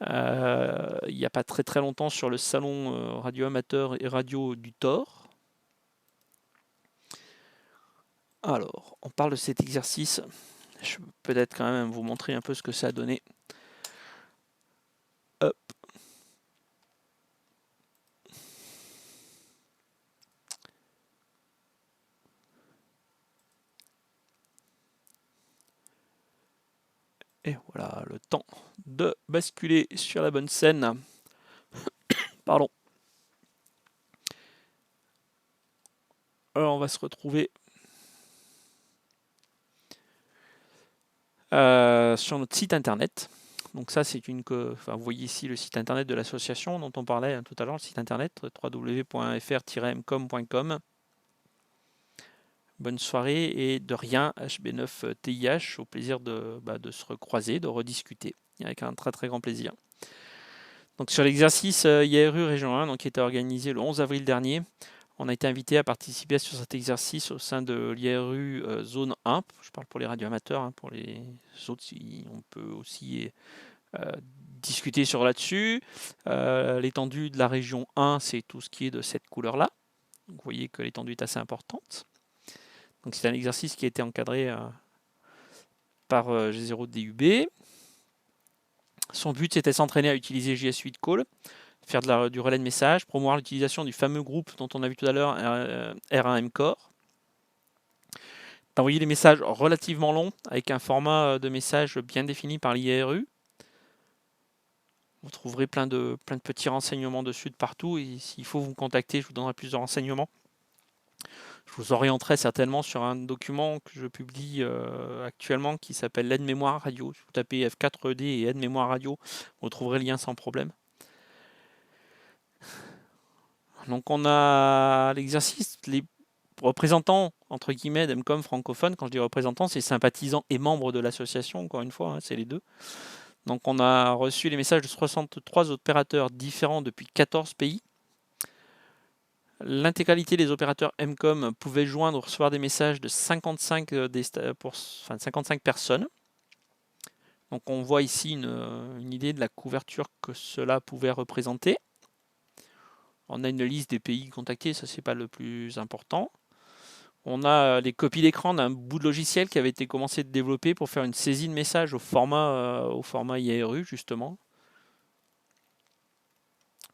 Il n'y a pas très très longtemps sur le salon radio amateur et radio du Thor. Alors, on parle de cet exercice. Je peux peut-être quand même vous montrer un peu ce que ça a donné. Hop. Et voilà, le temps de basculer sur la bonne scène. Pardon. Alors, on va se retrouver sur notre site internet. Donc ça, c'est vous voyez ici le site internet de l'association dont on parlait tout à l'heure, le site internet www.fr-mcom.com. Bonne soirée et de rien, HB9TIH, au plaisir de se recroiser, de rediscuter, avec un très très grand plaisir. Donc sur l'exercice IARU Région 1, donc, qui était organisé le 11 avril dernier, on a été invité à participer sur cet exercice au sein de l'IARU Zone 1. Je parle pour les radioamateurs, hein, pour les autres, on peut aussi discuter sur là-dessus. L'étendue de la région 1, c'est tout ce qui est de cette couleur-là. Vous voyez que l'étendue est assez importante. Donc c'est un exercice qui a été encadré par G0DUB. Son but, c'était de s'entraîner à utiliser JS8 Call, faire du relais de messages, promouvoir l'utilisation du fameux groupe dont on a vu tout à l'heure, R1M Core, d'envoyer des messages relativement longs avec un format de message bien défini par l'IARU. Vous trouverez plein de petits renseignements dessus de partout et s'il faut vous contacter, je vous donnerai plus de renseignements. Je vous orienterai certainement sur un document que je publie actuellement qui s'appelle l'aide-mémoire radio. Si vous tapez F4D et aide-mémoire radio, vous trouverez le lien sans problème. Donc on a l'exercice, les représentants entre guillemets d'Mcom francophone, quand je dis représentants, c'est sympathisants et membres de l'association, encore une fois, hein, c'est les deux. Donc on a reçu les messages de 63 opérateurs différents depuis 14 pays. L'intégralité des opérateurs Mcom pouvaient joindre ou recevoir des messages de 55 personnes. Donc on voit ici une idée de la couverture que cela pouvait représenter. On a une liste des pays contactés, ça c'est pas le plus important. On a les copies d'écran d'un bout de logiciel qui avait été commencé de développer pour faire une saisie de message au format IARU justement.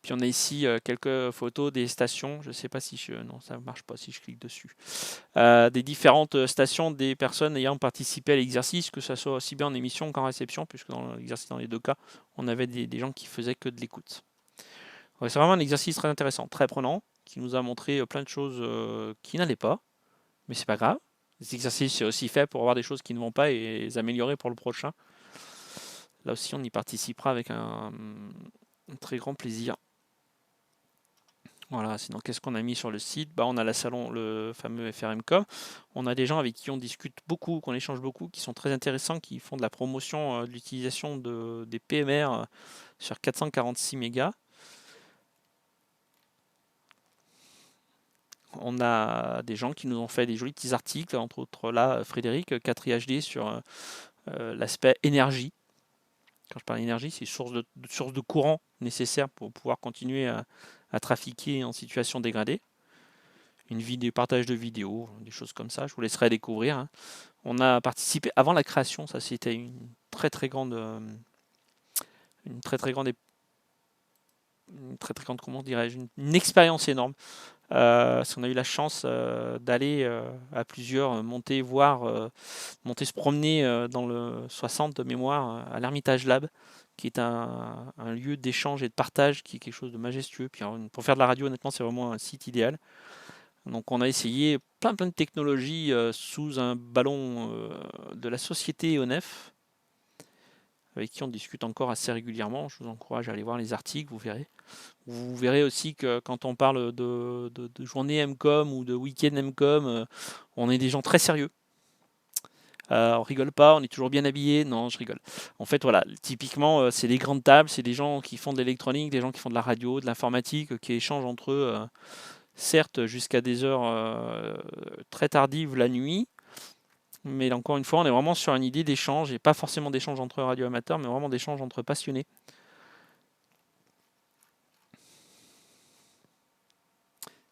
Puis on a ici quelques photos des stations. Je ne sais pas si je... Non, ça ne marche pas si je clique dessus. Des différentes stations des personnes ayant participé à l'exercice, que ce soit aussi bien en émission qu'en réception, puisque dans l'exercice, dans les deux cas, on avait des gens qui faisaient que de l'écoute. Ouais, c'est vraiment un exercice très intéressant, très prenant, qui nous a montré plein de choses qui n'allaient pas, mais c'est pas grave. Cet exercice c'est aussi fait pour voir des choses qui ne vont pas et les améliorer pour le prochain. Là aussi, on y participera avec un très grand plaisir. Voilà, sinon qu'est-ce qu'on a mis sur le site? On a le fameux FRMcom. On a des gens avec qui on discute beaucoup, qu'on échange beaucoup, qui sont très intéressants, qui font de la promotion de l'utilisation des PMR sur 446 mégas. On a des gens qui nous ont fait des jolis petits articles, entre autres là, Frédéric, 4IHD sur l'aspect énergie. Quand je parle d'énergie, c'est source de courant nécessaire pour pouvoir continuer à trafiquer en situation dégradée. Partage de vidéos, des choses comme ça, je vous laisserai découvrir. Hein. On a participé avant la création, ça c'était une très très grande, comment dirais-je, une expérience énorme. Parce qu'on a eu la chance d'aller à plusieurs, monter se promener dans le 60 de mémoire à l'Hermitage Lab, qui est un lieu d'échange et de partage qui est quelque chose de majestueux. Puis pour faire de la radio, honnêtement, c'est vraiment un site idéal. Donc on a essayé plein de technologies sous un ballon de la société ONEF, avec qui on discute encore assez régulièrement. Je vous encourage à aller voir les articles, vous verrez. Vous verrez aussi que quand on parle de journée MCOM ou de week-end MCOM, on est des gens très sérieux. On rigole pas, on est toujours bien habillé. Non, je rigole. En fait, voilà, typiquement, c'est des grandes tables, c'est des gens qui font de l'électronique, des gens qui font de la radio, de l'informatique, qui échangent entre eux, certes jusqu'à des heures très tardives la nuit. Mais encore une fois, on est vraiment sur une idée d'échange, et pas forcément d'échange entre radioamateurs, mais vraiment d'échange entre passionnés.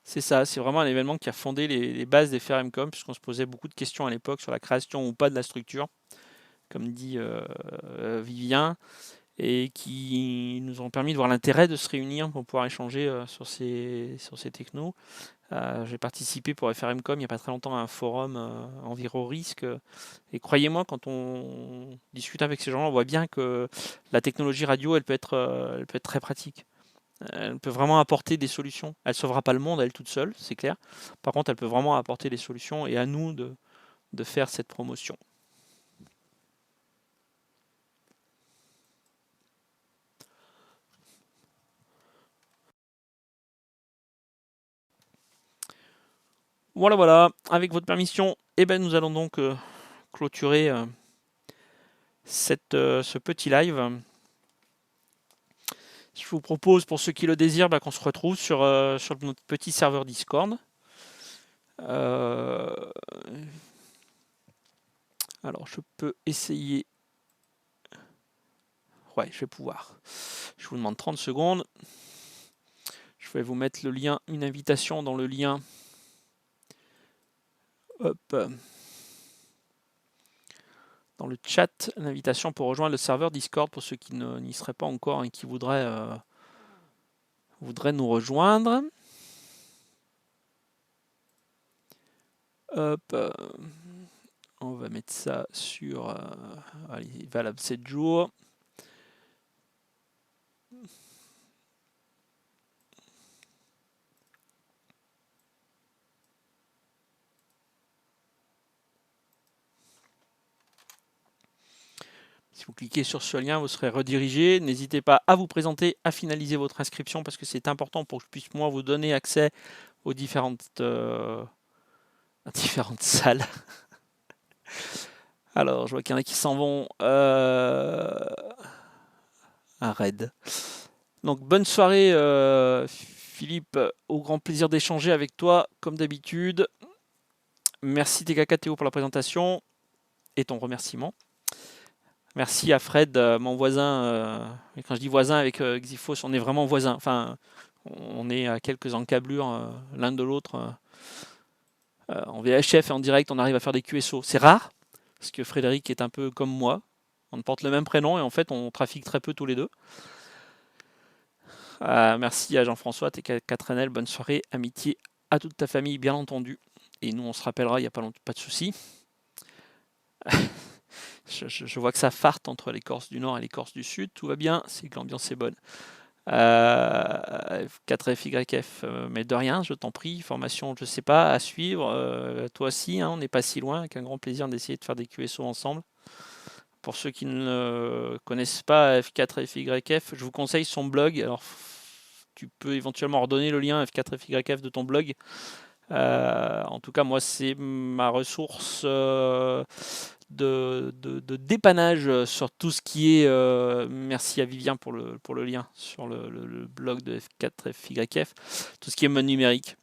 C'est ça, c'est vraiment un événement qui a fondé les bases des FRMcom, puisqu'on se posait beaucoup de questions à l'époque sur la création ou pas de la structure, comme dit Vivien, et qui nous ont permis de voir l'intérêt de se réunir pour pouvoir échanger sur ces technos. J'ai participé pour FRMcom il n'y a pas très longtemps à un forum environ risque, et croyez-moi, quand on discute avec ces gens-là, on voit bien que la technologie radio, elle peut être très pratique. Elle peut vraiment apporter des solutions. Elle ne sauvera pas le monde, elle toute seule, c'est clair. Par contre, elle peut vraiment apporter des solutions et à nous de faire cette promotion. Voilà. Avec votre permission, nous allons donc clôturer ce petit live. Je vous propose, pour ceux qui le désirent, qu'on se retrouve sur notre petit serveur Discord. Alors, je peux essayer. Ouais, je vais pouvoir. Je vous demande 30 secondes. Je vais vous mettre le lien, une invitation dans le lien. Hop. Dans le chat, l'invitation pour rejoindre le serveur Discord pour ceux qui n'y seraient pas encore et qui voudraient nous rejoindre. Hop. On va mettre ça sur valable 7 jours. Si vous cliquez sur ce lien, vous serez redirigé. N'hésitez pas à vous présenter, à finaliser votre inscription parce que c'est important pour que je puisse moi vous donner accès aux différentes salles. Alors, je vois qu'il y en a qui s'en vont à raid. Donc, bonne soirée, Philippe. Au grand plaisir d'échanger avec toi, comme d'habitude. Merci TKKTO pour la présentation et ton remerciement. Merci à Fred, mon voisin. Et quand je dis voisin avec Xifos, on est vraiment voisins. Enfin, on est à quelques encablures l'un de l'autre. En VHF et en direct, on arrive à faire des QSO. C'est rare, parce que Frédéric est un peu comme moi. On porte le même prénom et en fait, on trafique très peu tous les deux. Merci à Jean-François, Catrenel, bonne soirée, amitié à toute ta famille, bien entendu. Et nous, on se rappellera, il n'y a pas longtemps, pas de souci. Je vois que ça farte entre les Corses du Nord et les Corses du Sud. Tout va bien, c'est que l'ambiance est bonne. 4FYF, mais de rien, je t'en prie. Formation, je sais pas, à suivre. Toi aussi, hein, on n'est pas si loin. Avec un grand plaisir d'essayer de faire des QSO ensemble. Pour ceux qui ne connaissent pas F4FYF, je vous conseille son blog. Alors, tu peux éventuellement redonner le lien F4FYF de ton blog. En tout cas, moi, c'est ma ressource de dépannage sur tout ce qui est. Merci à Vivien pour le lien sur le blog de F4FYF. Tout ce qui est mode numérique.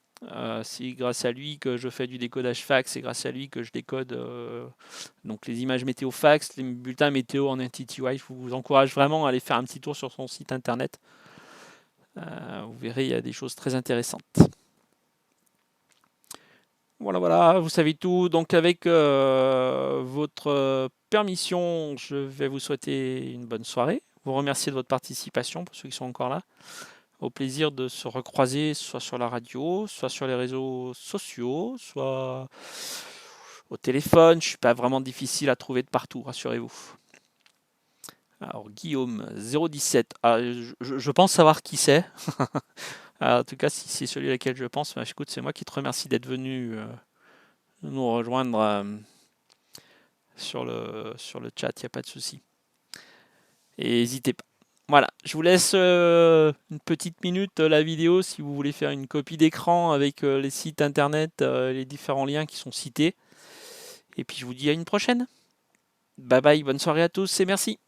C'est grâce à lui que je fais du décodage fax, c'est grâce à lui que je décode donc les images météo fax, les bulletins météo en NTTY. Je vous encourage vraiment à aller faire un petit tour sur son site internet. Vous verrez, il y a des choses très intéressantes. Voilà, vous savez tout. Donc avec votre permission, je vais vous souhaiter une bonne soirée. Vous remercier de votre participation pour ceux qui sont encore là. Au plaisir de se recroiser, soit sur la radio, soit sur les réseaux sociaux, soit au téléphone. Je ne suis pas vraiment difficile à trouver de partout, rassurez-vous. Alors Guillaume 017, je pense savoir qui c'est. En tout cas, si c'est celui auquel je pense, écoute, c'est moi qui te remercie d'être venu nous rejoindre sur le chat, il n'y a pas de souci. Et n'hésitez pas. Voilà, je vous laisse une petite minute la vidéo si vous voulez faire une copie d'écran avec les sites internet, les différents liens qui sont cités. Et puis je vous dis à une prochaine. Bye bye, bonne soirée à tous et merci.